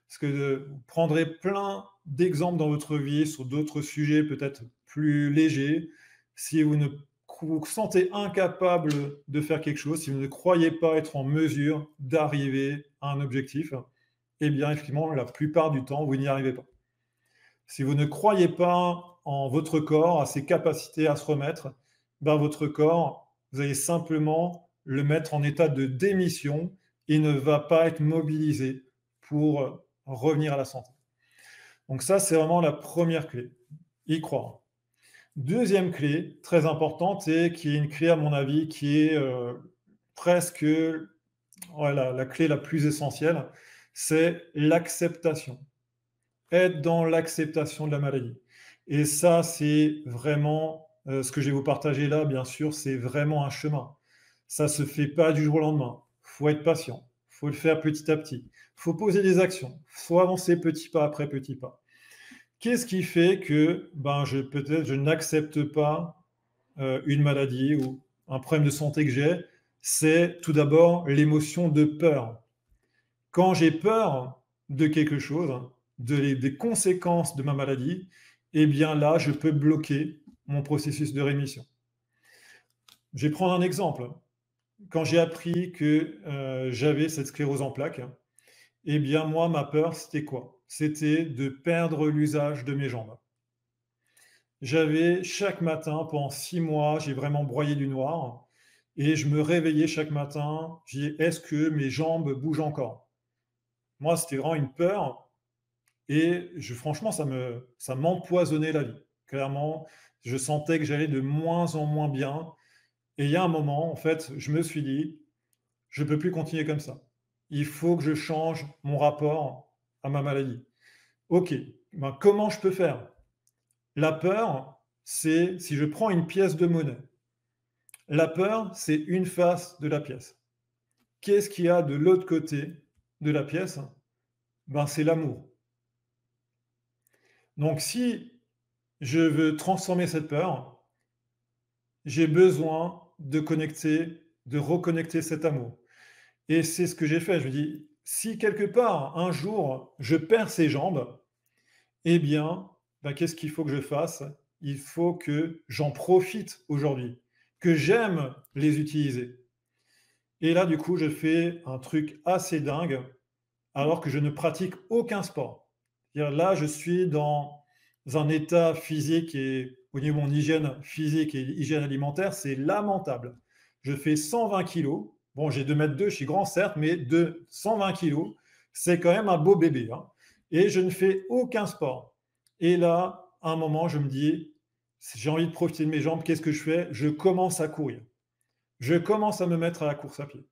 Parce que vous prendrez plein d'exemples dans votre vie sur d'autres sujets peut-être plus légers. Si vous ne vous sentez incapable de faire quelque chose, si vous ne croyez pas être en mesure d'arriver à un objectif, eh bien, effectivement, la plupart du temps, vous n'y arrivez pas. Si vous ne croyez pas en votre corps, à ses capacités à se remettre, ben votre corps, vous allez simplement le mettre en état de démission et ne va pas être mobilisé pour revenir à la santé. Donc ça, c'est vraiment la première clé, y croire. Deuxième clé, très importante et qui est une clé à mon avis qui est presque voilà, la clé la plus essentielle, c'est l'acceptation. Être dans l'acceptation de la maladie. Et ça, c'est vraiment ce que je vais vous partager là, bien sûr, c'est vraiment un chemin. Ça ne se fait pas du jour au lendemain. Il faut être patient. Il faut le faire petit à petit. Il faut poser des actions. Il faut avancer petit pas après petit pas. Qu'est-ce qui fait que peut-être je n'accepte pas une maladie ou un problème de santé que j'ai? C'est tout d'abord l'émotion de peur. Quand j'ai peur de quelque chose, des conséquences de ma maladie, eh bien là, je peux bloquer mon processus de rémission. Je vais prendre un exemple. Quand j'ai appris que j'avais cette sclérose en plaques, eh bien moi, ma peur, c'était quoi? C'était de perdre l'usage de mes jambes. J'avais chaque matin, pendant 6 mois, j'ai vraiment broyé du noir et je me réveillais chaque matin, je disais: «Est-ce que mes jambes bougent encore?» Moi, c'était vraiment une peur. Et franchement, ça m'empoisonnait la vie. Clairement, je sentais que j'allais de moins en moins bien. Et il y a un moment, en fait, je me suis dit, je ne peux plus continuer comme ça. Il faut que je change mon rapport à ma maladie. Ok, ben, comment je peux faire? La peur, c'est si je prends une pièce de monnaie. La peur, c'est une face de la pièce. Qu'est-ce qu'il y a de l'autre côté de la pièce? Ben, c'est l'amour. Donc, si je veux transformer cette peur, j'ai besoin de connecter, de reconnecter cet amour. Et c'est ce que j'ai fait. Je me dis, si quelque part, un jour, je perds ces jambes, eh bien, qu'est-ce qu'il faut que je fasse? Il faut que j'en profite aujourd'hui, que j'aime les utiliser. Et là, du coup, je fais un truc assez dingue, alors que je ne pratique aucun sport. C'est-à-dire, là, je suis dans un état physique et au niveau de mon hygiène physique et hygiène alimentaire, c'est lamentable. Je fais 120 kilos. Bon, j'ai 2 m 2, je suis grand certes, mais de 120 kilos, c'est quand même un beau bébé, hein. Et je ne fais aucun sport. Et là, à un moment, je me dis, j'ai envie de profiter de mes jambes, qu'est-ce que je fais? Je commence à courir. Je commence à me mettre à la course à pied.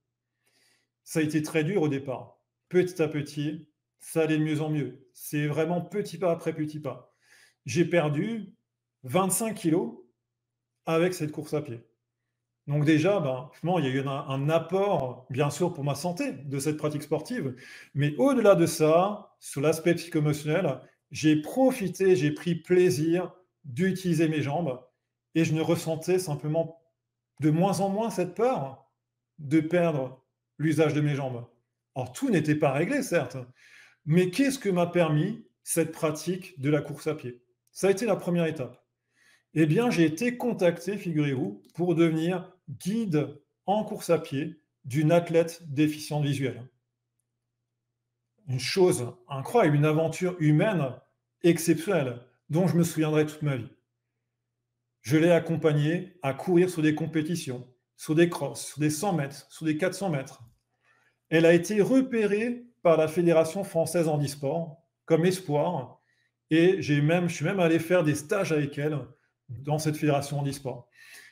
Ça a été très dur au départ. Petit à petit, ça allait de mieux en mieux. C'est vraiment petit pas après petit pas. J'ai perdu 25 kilos avec cette course à pied. Donc déjà, finalement, il y a eu un apport, bien sûr, pour ma santé de cette pratique sportive. Mais au-delà de ça, sur l'aspect psycho-émotionnel, j'ai profité, j'ai pris plaisir d'utiliser mes jambes et je ne ressentais simplement de moins en moins cette peur de perdre l'usage de mes jambes. Alors tout n'était pas réglé, certes, mais qu'est-ce que m'a permis cette pratique de la course à pied? Ça a été la première étape. Eh bien, j'ai été contacté, figurez-vous, pour devenir guide en course à pied d'une athlète déficiente visuelle. Une chose incroyable, une aventure humaine exceptionnel, dont je me souviendrai toute ma vie. Je l'ai accompagnée à courir sur des compétitions, sur des crosses, sur des 100 mètres, sur des 400 mètres. Elle a été repérée par la Fédération française handisport comme espoir et je suis même allé faire des stages avec elle dans cette fédération handisport.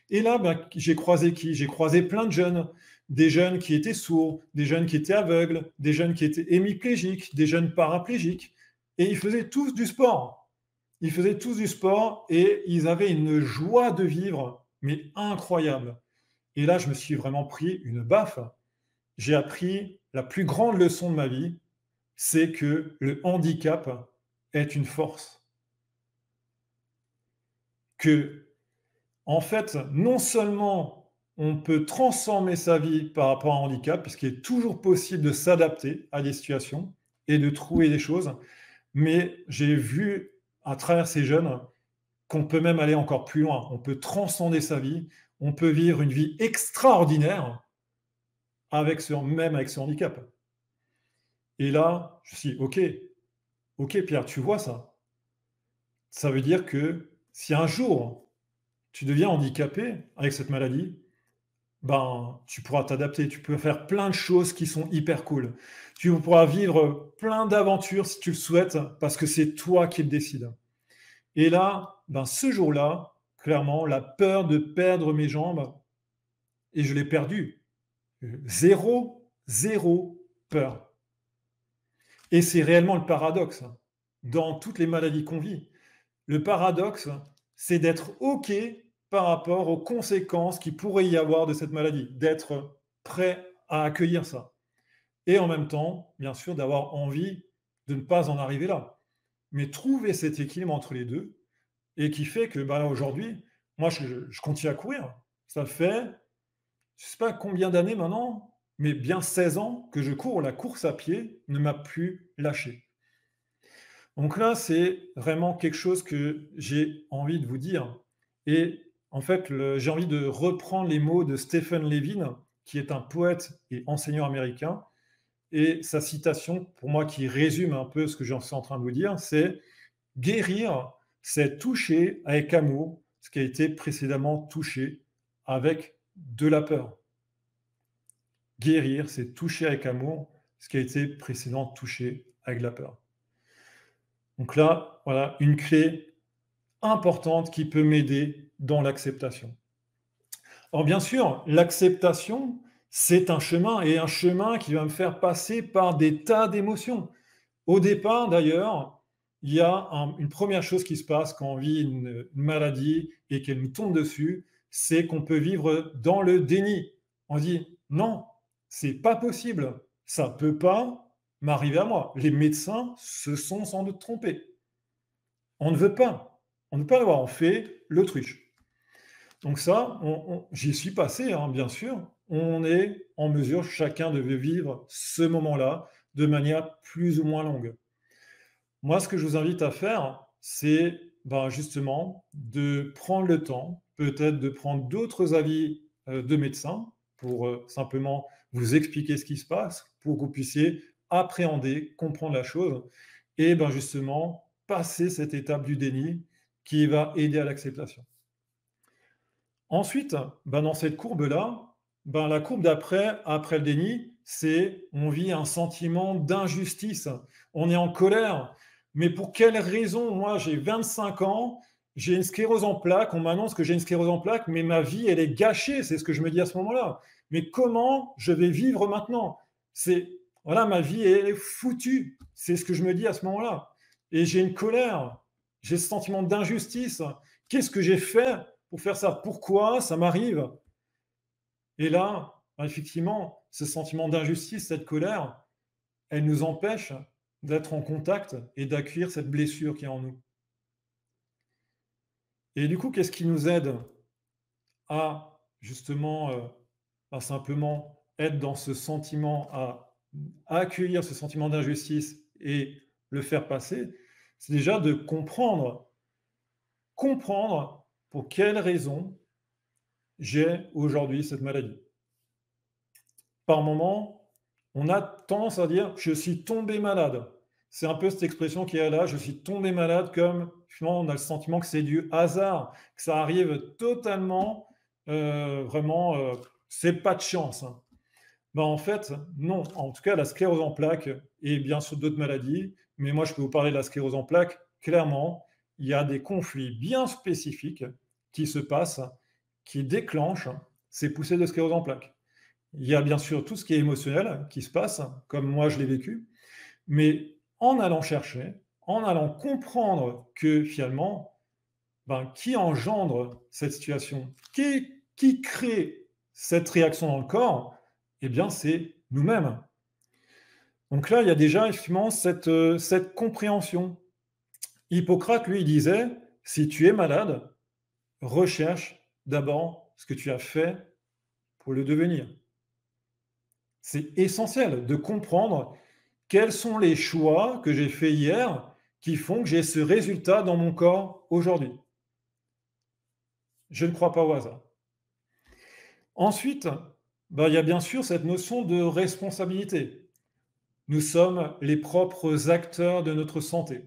Et là, ben, j'ai croisé qui? J'ai croisé plein de jeunes, des jeunes qui étaient sourds, des jeunes qui étaient aveugles, des jeunes qui étaient hémiplégiques, des jeunes paraplégiques, et ils faisaient tous du sport. Ils faisaient tous du sport et ils avaient une joie de vivre, mais incroyable. Et là, je me suis vraiment pris une baffe. J'ai appris la plus grande leçon de ma vie, c'est que le handicap est une force. Que, en fait, non seulement on peut transformer sa vie par rapport à un handicap, puisqu'il est toujours possible de s'adapter à des situations et de trouver des choses, mais j'ai vu à travers ces jeunes qu'on peut même aller encore plus loin. On peut transcender sa vie, on peut vivre une vie extraordinaire même avec ce handicap. Et là, je me suis dit, ok Pierre, tu vois ça. Ça veut dire que si un jour tu deviens handicapé avec cette maladie, ben, tu pourras t'adapter, tu peux faire plein de choses qui sont hyper cool. Tu pourras vivre plein d'aventures si tu le souhaites, parce que c'est toi qui le décides. Et là, ben, ce jour-là, clairement, la peur de perdre mes jambes, et je l'ai perdu. Zéro peur. Et c'est réellement le paradoxe dans toutes les maladies qu'on vit. Le paradoxe, c'est d'être OK par rapport aux conséquences qu'il pourrait y avoir de cette maladie, d'être prêt à accueillir ça. Et en même temps, bien sûr, d'avoir envie de ne pas en arriver là. Mais trouver cet équilibre entre les deux, et qui fait que bah, aujourd'hui, moi, je continue à courir. Ça fait, je ne sais pas combien d'années maintenant, mais bien 16 ans que je cours. La course à pied ne m'a plus lâché. Donc là, c'est vraiment quelque chose que j'ai envie de vous dire. Et en fait, j'ai envie de reprendre les mots de Stephen Levin, qui est un poète et enseignant américain. Et sa citation, pour moi, qui résume un peu ce que j'en suis en train de vous dire, c'est guérir, c'est toucher avec amour ce qui a été précédemment touché avec de la peur. Guérir, c'est toucher avec amour ce qui a été précédemment touché avec de la peur. Donc là, voilà une clé importante qui peut m'aider dans l'acceptation. Alors bien sûr, l'acceptation, c'est un chemin et un chemin qui va me faire passer par des tas d'émotions. Au départ, d'ailleurs, il y a une première chose qui se passe quand on vit une maladie et qu'elle nous tombe dessus, c'est qu'on peut vivre dans le déni. On dit non, c'est pas possible, ça peut pas m'arriver à moi. Les médecins se sont sans doute trompés. On ne veut pas. On ne veut pas l'avoir. On fait l'autruche. Donc ça, j'y suis passé, hein, bien sûr. On est en mesure, chacun de vivre ce moment-là de manière plus ou moins longue. Moi, ce que je vous invite à faire, c'est ben, justement de prendre le temps, peut-être de prendre d'autres avis de médecins pour simplement vous expliquer ce qui se passe, pour que vous puissiez appréhender, comprendre la chose et ben, justement passer cette étape du déni qui va aider à l'acceptation. Ensuite, ben, dans cette courbe-là, ben, la courbe d'après, après le déni, c'est on vit un sentiment d'injustice. On est en colère. Mais pour quelle raison? Moi, j'ai 25 ans, j'ai une sclérose en plaques, on m'annonce que j'ai une sclérose en plaques, mais ma vie, elle est gâchée, c'est ce que je me dis à ce moment-là. Mais comment je vais vivre maintenant? Voilà, ma vie est foutue, c'est ce que je me dis à ce moment-là. Et j'ai une colère, j'ai ce sentiment d'injustice. Qu'est-ce que j'ai fait pour faire ça? Pourquoi ça m'arrive? Et là, effectivement, ce sentiment d'injustice, cette colère, elle nous empêche d'être en contact et d'accueillir cette blessure qui est en nous. Et du coup, qu'est-ce qui nous aide à justement, à simplement être dans ce sentiment, à accueillir ce sentiment d'injustice et le faire passer? C'est déjà de comprendre pour quelles raisons j'ai aujourd'hui cette maladie. Par moment, on a tendance à dire je suis tombé malade. C'est un peu cette expression qui est là: «Je suis tombé malade», comme finalement on a le sentiment que c'est du hasard, que ça arrive totalement, vraiment, c'est pas de chance, hein. Ben, en fait, non. En tout cas, la sclérose en plaques et bien sûr d'autres maladies, mais moi je peux vous parler de la sclérose en plaques. Clairement, il y a des conflits bien spécifiques qui se passent, qui déclenchent ces poussées de sclérose en plaques. Il y a bien sûr tout ce qui est émotionnel qui se passe, comme moi je l'ai vécu, mais en allant chercher, en allant comprendre que finalement, ben, qui engendre cette situation, qui crée cette réaction dans le corps, eh bien, c'est nous-mêmes. Donc là, il y a déjà effectivement cette compréhension. Hippocrate, lui, il disait, si tu es malade, recherche d'abord ce que tu as fait pour le devenir. C'est essentiel de comprendre quels sont les choix que j'ai faits hier qui font que j'ai ce résultat dans mon corps aujourd'hui. Je ne crois pas au hasard. Ensuite, bah, il y a bien sûr cette notion de responsabilité. Nous sommes les propres acteurs de notre santé.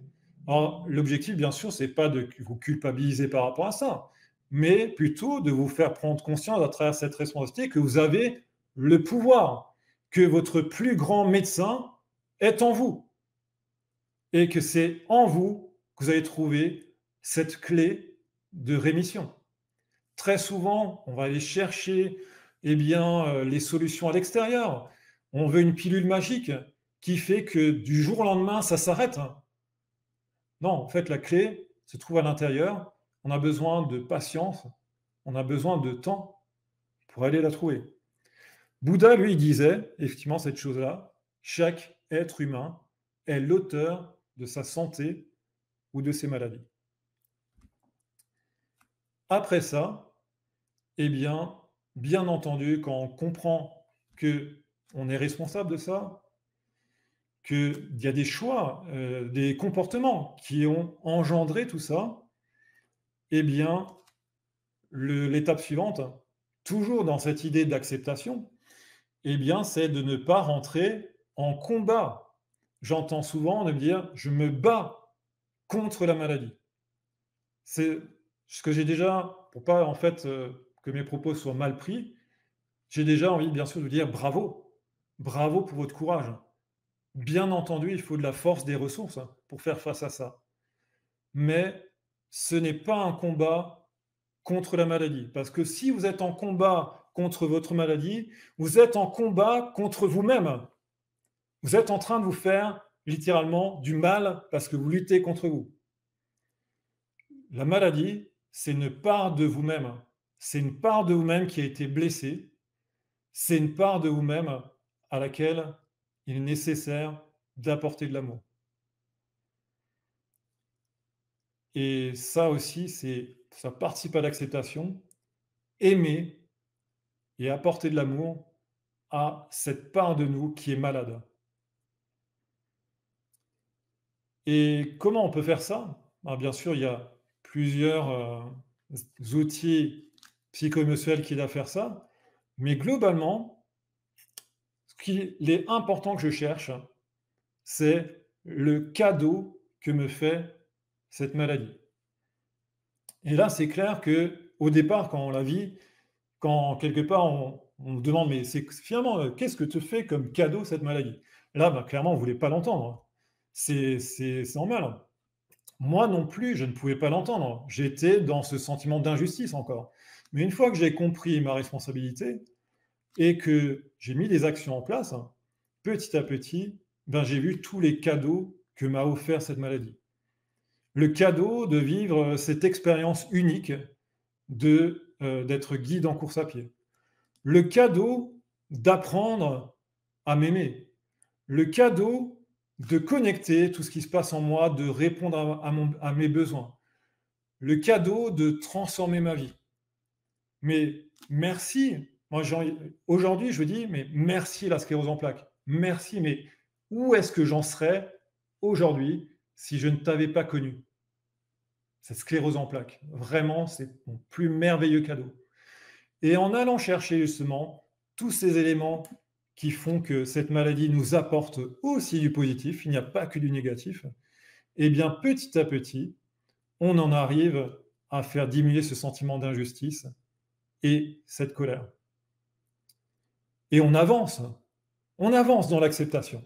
Alors, l'objectif, bien sûr, c'est pas de vous culpabiliser par rapport à ça, mais plutôt de vous faire prendre conscience à travers cette responsabilité que vous avez le pouvoir, que votre plus grand médecin est en vous et que c'est en vous que vous allez trouver cette clé de rémission. Très souvent, on va aller chercher eh bien, les solutions à l'extérieur. On veut une pilule magique qui fait que du jour au lendemain, ça s'arrête. Non, en fait, la clé se trouve à l'intérieur. On a besoin de patience, on a besoin de temps pour aller la trouver. Bouddha, lui, il disait effectivement cette chose-là, chaque être humain est l'auteur de sa santé ou de ses maladies. Après ça, eh bien entendu, quand on comprend que on est responsable de ça, qu'il y a des choix, des comportements qui ont engendré tout ça, eh bien, l'étape suivante, toujours dans cette idée d'acceptation, eh bien, c'est de ne pas rentrer en combat. J'entends souvent de me dire: «Je me bats contre la maladie». C'est ce que j'ai déjà, pour pas en fait, que mes propos soient mal pris, j'ai déjà envie bien sûr de dire: «Bravo! Bravo pour votre courage». Bien entendu, il faut de la force, des ressources, hein, pour faire face à ça. Mais ce n'est pas un combat contre la maladie. Parce que si vous êtes en combat contre votre maladie, vous êtes en combat contre vous-même. Vous êtes en train de vous faire littéralement du mal parce que vous luttez contre vous. La maladie, c'est une part de vous-même. C'est une part de vous-même qui a été blessée. C'est une part de vous-même à laquelle il est nécessaire d'apporter de l'amour. Et ça aussi, ça participe à l'acceptation. Aimer et apporter de l'amour à cette part de nous qui est malade. Et comment on peut faire ça? Ben, bien sûr, il y a plusieurs outils psycho-émotionnels qui aident à faire ça, mais globalement, ce qu'il est important que je cherche, c'est le cadeau que me fait cette maladie. Et là, c'est clair que au départ, quand on la vit, quand quelque part on me demande: «Mais c'est finalement, qu'est-ce que te fait comme cadeau cette maladie?» Là, bah, clairement, on ne voulait pas l'entendre, hein. C'est normal, hein. Moi non plus, je ne pouvais pas l'entendre. J'étais dans ce sentiment d'injustice encore. Mais une fois que j'ai compris ma responsabilité et que j'ai mis des actions en place, hein, petit à petit, ben, j'ai vu tous les cadeaux que m'a offert cette maladie. Le cadeau de vivre cette expérience unique d'être guide en course à pied. Le cadeau d'apprendre à m'aimer. Le cadeau de connecter tout ce qui se passe en moi, de répondre à mes besoins. Le cadeau de transformer ma vie. Mais merci. Moi, aujourd'hui, je dis, mais merci la sclérose en plaques. Merci, mais où est-ce que j'en serais aujourd'hui si je ne t'avais pas connu? Cette sclérose en plaques. Vraiment, c'est mon plus merveilleux cadeau. Et en allant chercher justement tous ces éléments qui font que cette maladie nous apporte aussi du positif, il n'y a pas que du négatif, eh bien, petit à petit, on en arrive à faire diminuer ce sentiment d'injustice et cette colère. Et on avance dans l'acceptation.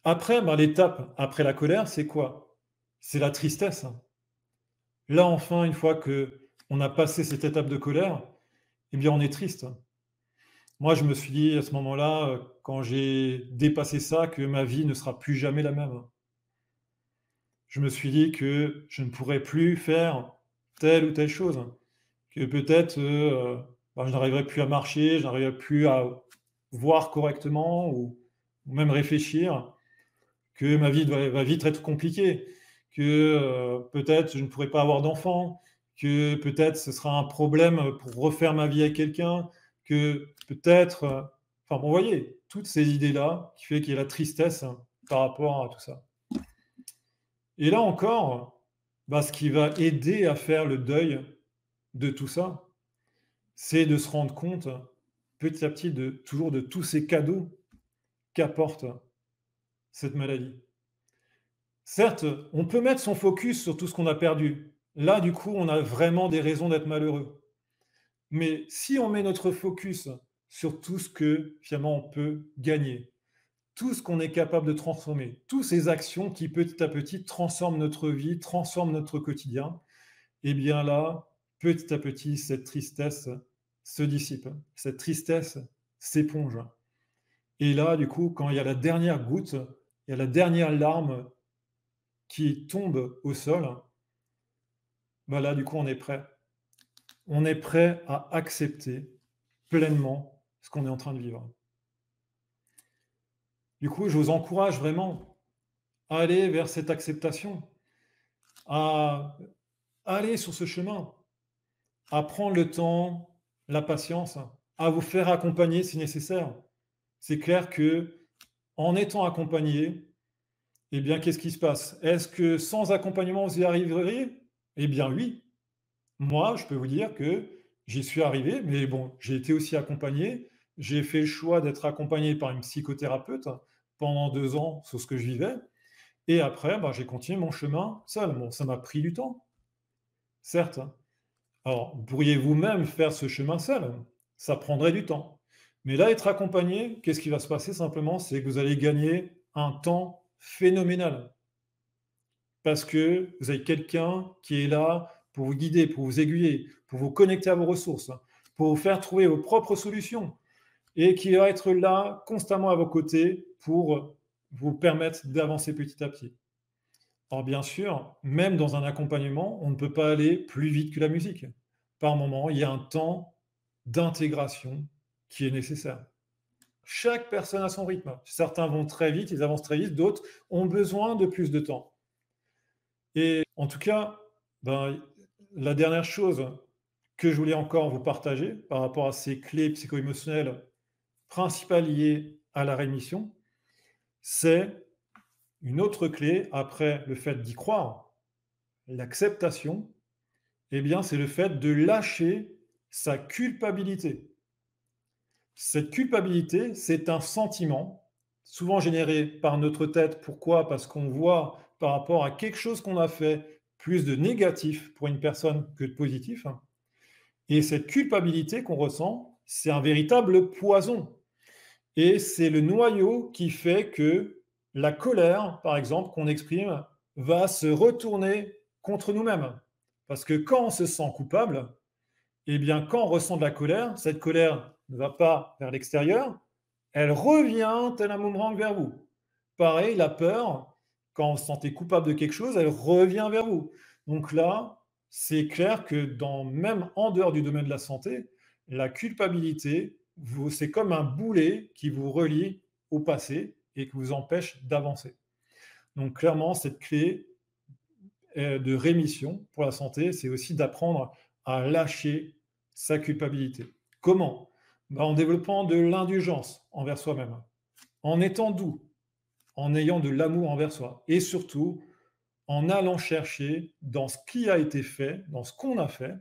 Après, ben, l'étape après la colère, c'est quoi? C'est la tristesse. Là, enfin, une fois que on a passé cette étape de colère, eh bien, on est triste. Moi, je me suis dit à ce moment-là, quand j'ai dépassé ça, que ma vie ne sera plus jamais la même. Je me suis dit que je ne pourrais plus faire telle ou telle chose, que peut-être, bah, je n'arriverai plus à marcher, je n'arriverai plus à voir correctement ou même réfléchir, que ma vie va vite être compliquée, que, peut-être je ne pourrai pas avoir d'enfant, que peut-être ce sera un problème, pour refaire ma vie avec quelqu'un, que peut-être, enfin bon, vous voyez, toutes ces idées-là qui fait qu'il y a la tristesse par rapport à tout ça. Et là encore, bah, ce qui va aider à faire le deuil de tout ça, c'est de se rendre compte petit à petit de tous ces cadeaux qu'apporte cette maladie. Certes, on peut mettre son focus sur tout ce qu'on a perdu. Là, du coup, on a vraiment des raisons d'être malheureux. Mais si on met notre focus sur tout ce que finalement on peut gagner, tout ce qu'on est capable de transformer, toutes ces actions qui petit à petit transforment notre vie, transforment notre quotidien, eh bien là, petit à petit, cette tristesse se dissipe, cette tristesse s'éponge. Et là, du coup, quand il y a la dernière goutte, il y a la dernière larme qui tombe au sol, ben là, du coup, on est prêt. On est prêt à accepter pleinement ce qu'on est en train de vivre. Du coup, je vous encourage vraiment à aller vers cette acceptation, à aller sur ce chemin, à prendre le temps, la patience, à vous faire accompagner si nécessaire. C'est clair que en étant accompagné, eh bien, qu'est-ce qui se passe? Est-ce que sans accompagnement, vous y arriveriez? Eh bien, oui. Moi, je peux vous dire que j'y suis arrivé, mais bon, j'ai été aussi accompagné. J'ai fait le choix d'être accompagné par une psychothérapeute pendant 2 ans sur ce que je vivais. Et après, bah, j'ai continué mon chemin seul. Bon, ça m'a pris du temps, certes. Alors, vous pourriez vous-même faire ce chemin seul, ça prendrait du temps. Mais là, être accompagné, qu'est-ce qui va se passer simplement? C'est que vous allez gagner un temps phénoménal. Parce que vous avez quelqu'un qui est là pour vous guider, pour vous aiguiller, pour vous connecter à vos ressources, pour vous faire trouver vos propres solutions et qui va être là constamment à vos côtés pour vous permettre d'avancer petit à petit. Alors bien sûr, même dans un accompagnement, on ne peut pas aller plus vite que la musique. Par moment, il y a un temps d'intégration qui est nécessaire. Chaque personne a son rythme. Certains vont très vite, ils avancent très vite, d'autres ont besoin de plus de temps. Et en tout cas, ben, la dernière chose que je voulais encore vous partager par rapport à ces clés psycho-émotionnelles principales liées à la rémission, c'est une autre clé après le fait d'y croire, l'acceptation, eh bien, c'est le fait de lâcher sa culpabilité. Cette culpabilité, c'est un sentiment, souvent généré par notre tête. Pourquoi? Parce qu'on voit par rapport à quelque chose qu'on a fait plus de négatif pour une personne que de positif. Et cette culpabilité qu'on ressent, c'est un véritable poison. Et c'est le noyau qui fait que la colère, par exemple, qu'on exprime, va se retourner contre nous-mêmes. Parce que quand on se sent coupable, eh bien, quand on ressent de la colère, cette colère ne va pas vers l'extérieur, elle revient tel un boomerang vers vous. Pareil, la peur, quand vous vous sentez coupable de quelque chose, elle revient vers vous. Donc là, c'est clair que même en dehors du domaine de la santé, la culpabilité, c'est comme un boulet qui vous relie au passé et qui vous empêche d'avancer. Donc clairement, cette clé de rémission pour la santé, c'est aussi d'apprendre à lâcher sa culpabilité. Comment? En développant de l'indulgence envers soi-même, en étant doux, en ayant de l'amour envers soi et surtout en allant chercher dans ce qui a été fait, dans ce qu'on a fait,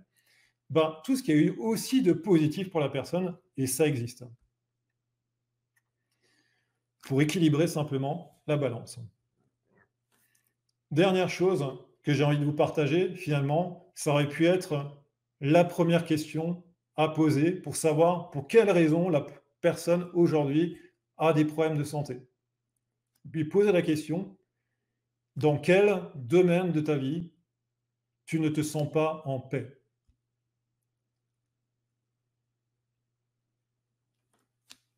ben, tout ce qui a eu aussi de positif pour la personne, et ça existe. pour équilibrer simplement la balance. Dernière chose que j'ai envie de vous partager, finalement, ça aurait pu être la première question à poser pour savoir pour quelles raisons la personne aujourd'hui a des problèmes de santé. Puis poser la question, dans quel domaine de ta vie tu ne te sens pas en paix?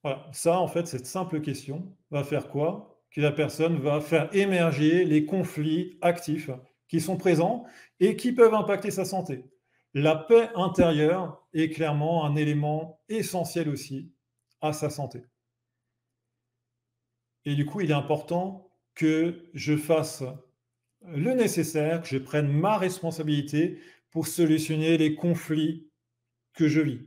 Voilà, ça, en fait, cette simple question va faire quoi? Que la personne va faire émerger les conflits actifs qui sont présents et qui peuvent impacter sa santé. La paix intérieure est clairement un élément essentiel aussi à sa santé. Et du coup, il est important que je fasse le nécessaire, que je prenne ma responsabilité pour solutionner les conflits que je vis.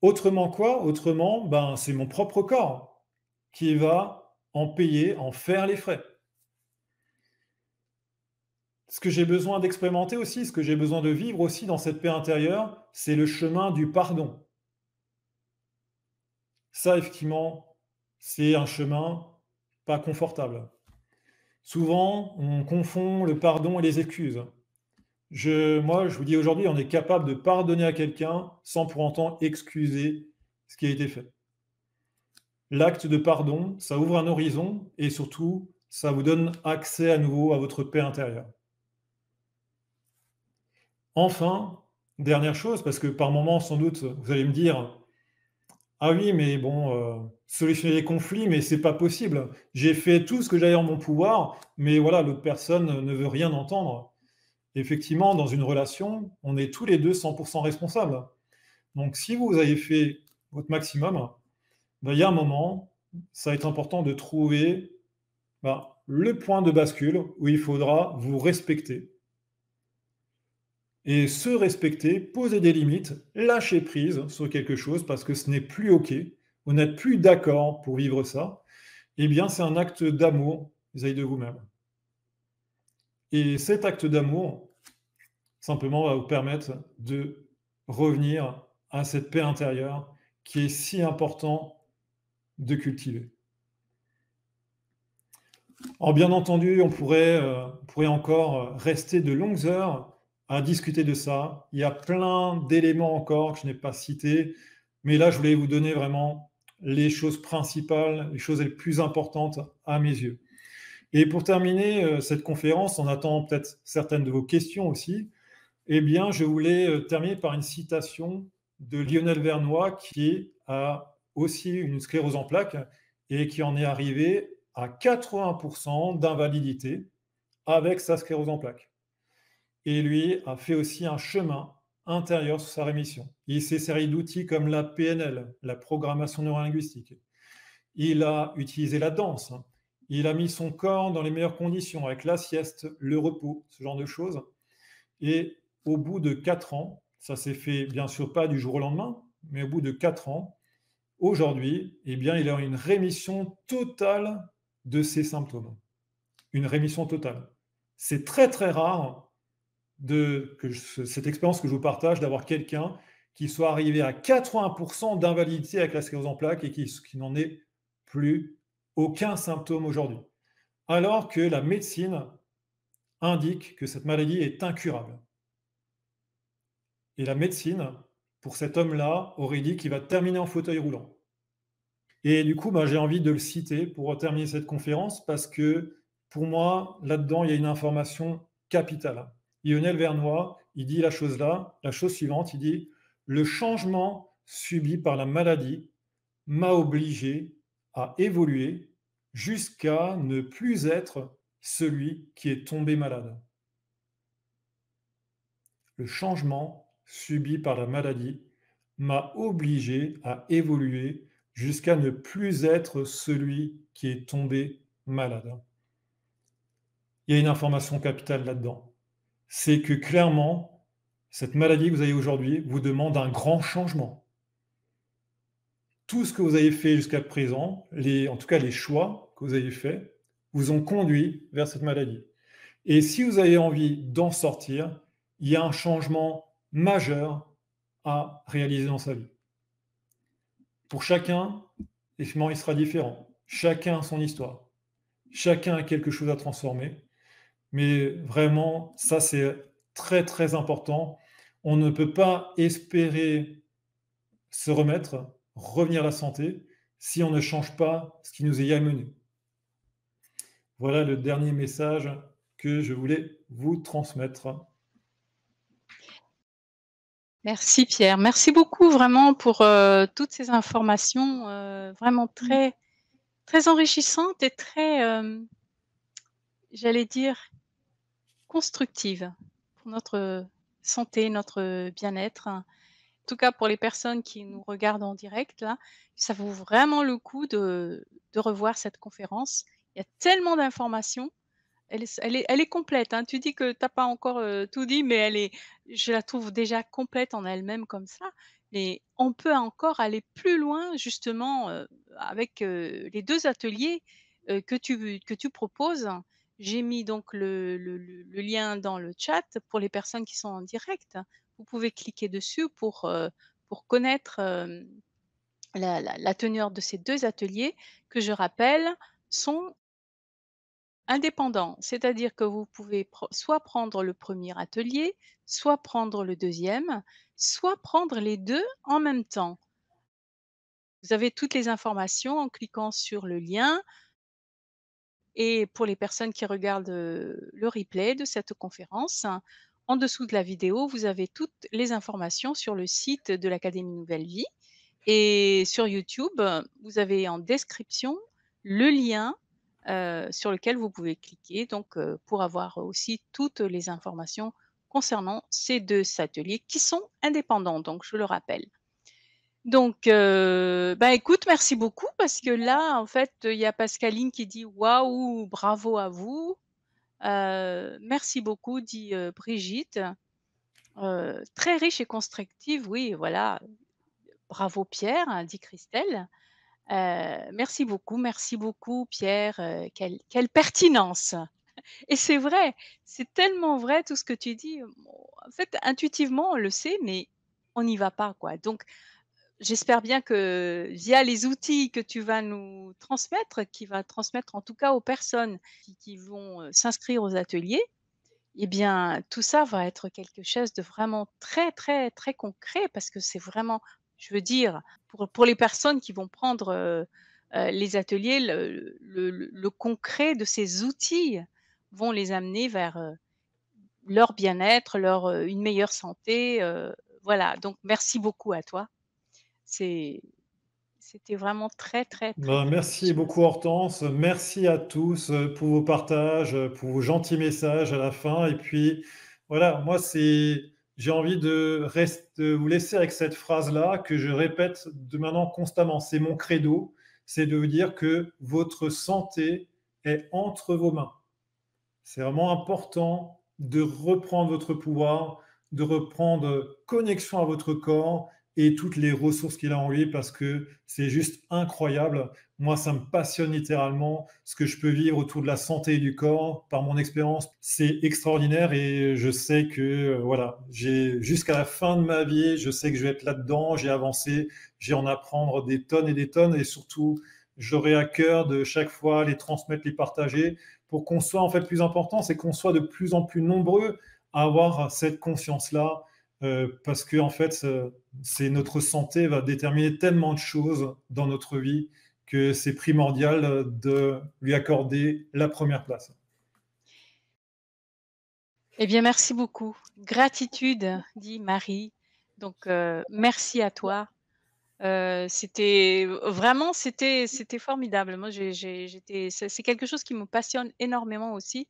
Autrement quoi? Autrement, ben, c'est mon propre corps qui va en payer, en faire les frais. Ce que j'ai besoin d'expérimenter aussi, ce que j'ai besoin de vivre aussi dans cette paix intérieure, c'est le chemin du pardon. Ça, effectivement, c'est un chemin pas confortable. Souvent, on confond le pardon et les excuses. Moi, je vous dis aujourd'hui, on est capable de pardonner à quelqu'un sans pour autant excuser ce qui a été fait. L'acte de pardon, ça ouvre un horizon et surtout, ça vous donne accès à nouveau à votre paix intérieure. Enfin, dernière chose, parce que par moment, sans doute, vous allez me dire: «Ah oui, mais bon, solutionner les conflits, mais c'est pas possible. J'ai fait tout ce que j'avais en mon pouvoir, mais voilà, l'autre personne ne veut rien entendre». Effectivement, dans une relation, on est tous les 2 100 responsables. Donc si vous avez fait votre maximum, ben, il y a un moment, ça va être important de trouver, ben, le point de bascule où il faudra vous respecter. Et se respecter, poser des limites, lâcher prise sur quelque chose parce que ce n'est plus OK, vous n'êtes plus d'accord pour vivre ça, eh bien, c'est un acte d'amour vis-à-vis de vous-même. Et cet acte d'amour, simplement, va vous permettre de revenir à cette paix intérieure qui est si important de cultiver. Alors bien entendu, on pourrait encore rester de longues heures à discuter de ça. Il y a plein d'éléments encore que je n'ai pas cités, mais là, je voulais vous donner vraiment les choses principales, les choses les plus importantes à mes yeux. Et pour terminer cette conférence, en attendant peut-être certaines de vos questions aussi, eh bien, je voulais terminer par une citation de Lionel Vernois qui a aussi une sclérose en plaques et qui en est arrivé à 80% d'invalidité avec sa sclérose en plaques. Et lui a fait aussi un chemin intérieur sur sa rémission. Il s'est servi d'outils comme la PNL, la programmation neurolinguistique. Il a utilisé la danse. Il a mis son corps dans les meilleures conditions avec la sieste, le repos, ce genre de choses. Et au bout de 4 ans, ça s'est fait bien sûr pas du jour au lendemain, mais au bout de 4 ans, aujourd'hui, eh bien, il a une rémission totale de ses symptômes. Une rémission totale. C'est très, très rare cette expérience que je vous partage, d'avoir quelqu'un qui soit arrivé à 80% d'invalidité avec la sclérose en plaques et qui n'en ait plus aucun symptôme aujourd'hui. Alors que la médecine indique que cette maladie est incurable. Et la médecine, pour cet homme-là, aurait dit qu'il va terminer en fauteuil roulant. Et du coup, j'ai envie de le citer pour terminer cette conférence parce que pour moi, là-dedans, il y a une information capitale. Lionel Vernois, il dit la chose suivante, il dit: «Le changement subi par la maladie m'a obligé à évoluer jusqu'à ne plus être celui qui est tombé malade». Le changement subi par la maladie m'a obligé à évoluer jusqu'à ne plus être celui qui est tombé malade. Il y a une information capitale là-dedans. C'est que clairement, cette maladie que vous avez aujourd'hui vous demande un grand changement. Tout ce que vous avez fait jusqu'à présent, en tout cas les choix que vous avez faits, vous ont conduit vers cette maladie. Et si vous avez envie d'en sortir, il y a un changement majeur à réaliser dans sa vie. Pour chacun, effectivement, il sera différent. Chacun a son histoire. Chacun a quelque chose à transformer. Mais vraiment, ça, c'est très, très important. On ne peut pas espérer se remettre, revenir à la santé, si on ne change pas ce qui nous y a menés. Voilà le dernier message que je voulais vous transmettre. Merci Pierre. Merci beaucoup vraiment pour, toutes ces informations, vraiment très très enrichissantes et très, j'allais dire constructives pour notre santé, notre bien-être. En tout cas pour les personnes qui nous regardent en direct là, ça vaut vraiment le coup de revoir cette conférence. Il y a tellement d'informations. Elle est complète, hein. Tu dis que tu as pas encore, tout dit, mais je la trouve déjà complète en elle-même comme ça. Mais on peut encore aller plus loin justement, avec, les 2 ateliers, que tu proposes. J'ai mis donc le lien dans le chat pour les personnes qui sont en direct. Vous pouvez cliquer dessus pour connaître, la teneur de ces 2 ateliers que je rappelle sont indépendant, c'est-à-dire que vous pouvez soit prendre le premier atelier, soit prendre le deuxième, soit prendre les 2 en même temps. Vous avez toutes les informations en cliquant sur le lien et pour les personnes qui regardent, le replay de cette conférence, en dessous de la vidéo, vous avez toutes les informations sur le site de l'Académie Nouvelle Vie et sur YouTube, vous avez en description le lien, sur lequel vous pouvez cliquer donc, pour avoir aussi toutes les informations concernant ces 2 ateliers qui sont indépendants donc je le rappelle. Donc, bah, écoute merci beaucoup parce que là en fait, il y a Pascaline qui dit: «Waouh, bravo à vous». «Merci beaucoup» dit, Brigitte. «Très riche et constructive», oui voilà. «Bravo Pierre», dit Christelle. Merci beaucoup Pierre, quelle pertinence et c'est vrai, c'est tellement vrai tout ce que tu dis, en fait, intuitivement, on le sait, mais on n'y va pas, quoi. Donc j'espère bien que via les outils que tu vas nous transmettre, qui va transmettre en tout cas aux personnes qui vont, s'inscrire aux ateliers, eh bien, tout ça va être quelque chose de vraiment très, très, très concret parce que c'est vraiment je veux dire, pour les personnes qui vont prendre, les ateliers, le concret de ces outils vont les amener vers, leur bien-être, une meilleure santé, voilà. Donc merci beaucoup à toi. C'est c'était vraiment très, très, très, Ben, très merci précieux. beaucoup Hortense, merci à tous, pour vos partages, pour vos gentils messages à la fin et puis voilà, moi j'ai envie de vous laisser avec cette phrase-là que je répète de maintenant constamment. C'est mon credo, c'est de vous dire que votre santé est entre vos mains. C'est vraiment important de reprendre votre pouvoir, de reprendre connexion à votre corps et toutes les ressources qu'il a en lui parce que c'est juste incroyable. Moi, ça me passionne littéralement ce que je peux vivre autour de la santé et du corps par mon expérience. C'est extraordinaire et je sais que voilà, j'ai jusqu'à la fin de ma vie, je sais que je vais être là-dedans, j'ai avancé, j'ai en apprendre des tonnes et surtout, j'aurai à cœur de chaque fois les transmettre, les partager pour qu'on soit en fait plus important, c'est qu'on soit de plus en plus nombreux à avoir cette conscience-là, parce que en fait, c'est notre santé va déterminer tellement de choses dans notre vie que c'est primordial de lui accorder la première place. Eh bien, merci beaucoup. Gratitude, dit Marie. Donc, merci à toi. C'était formidable. Moi, j'étais c'est quelque chose qui me passionne énormément aussi.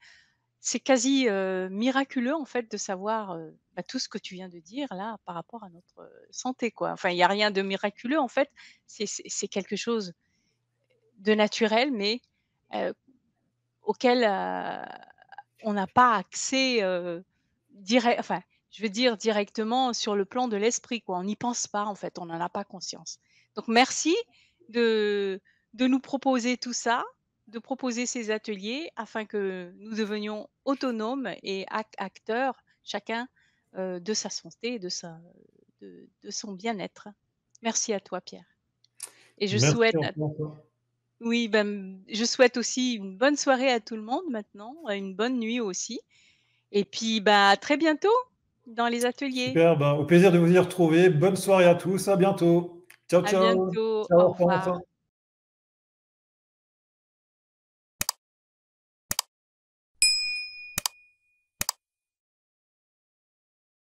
C'est quasi, miraculeux, en fait, de savoir, bah, tout ce que tu viens de dire là, par rapport à notre, santé, quoi. Enfin, il y a rien de miraculeux, en fait. C'est quelque chose de naturel, mais, heu, auquel, on n'a pas accès, enfin, je veux dire directement sur le plan de l'esprit, quoi. On n'y pense pas, en fait, on n'en a pas conscience. Donc merci de de nous proposer tout ça, de proposer ces ateliers afin que nous devenions autonomes et acteurs chacun, de sa santé et de son bien-être. Merci à toi, Pierre et je Merci souhaite encore. Oui, ben, je souhaite aussi une bonne soirée à tout le monde maintenant, une bonne nuit aussi et puis, bah, à très bientôt dans les ateliers. Super, ben, au plaisir de vous y retrouver. Bonne soirée à tous, à bientôt. Ciao, À ciao. bientôt, Ciao, au au revoir, au revoir. revoir.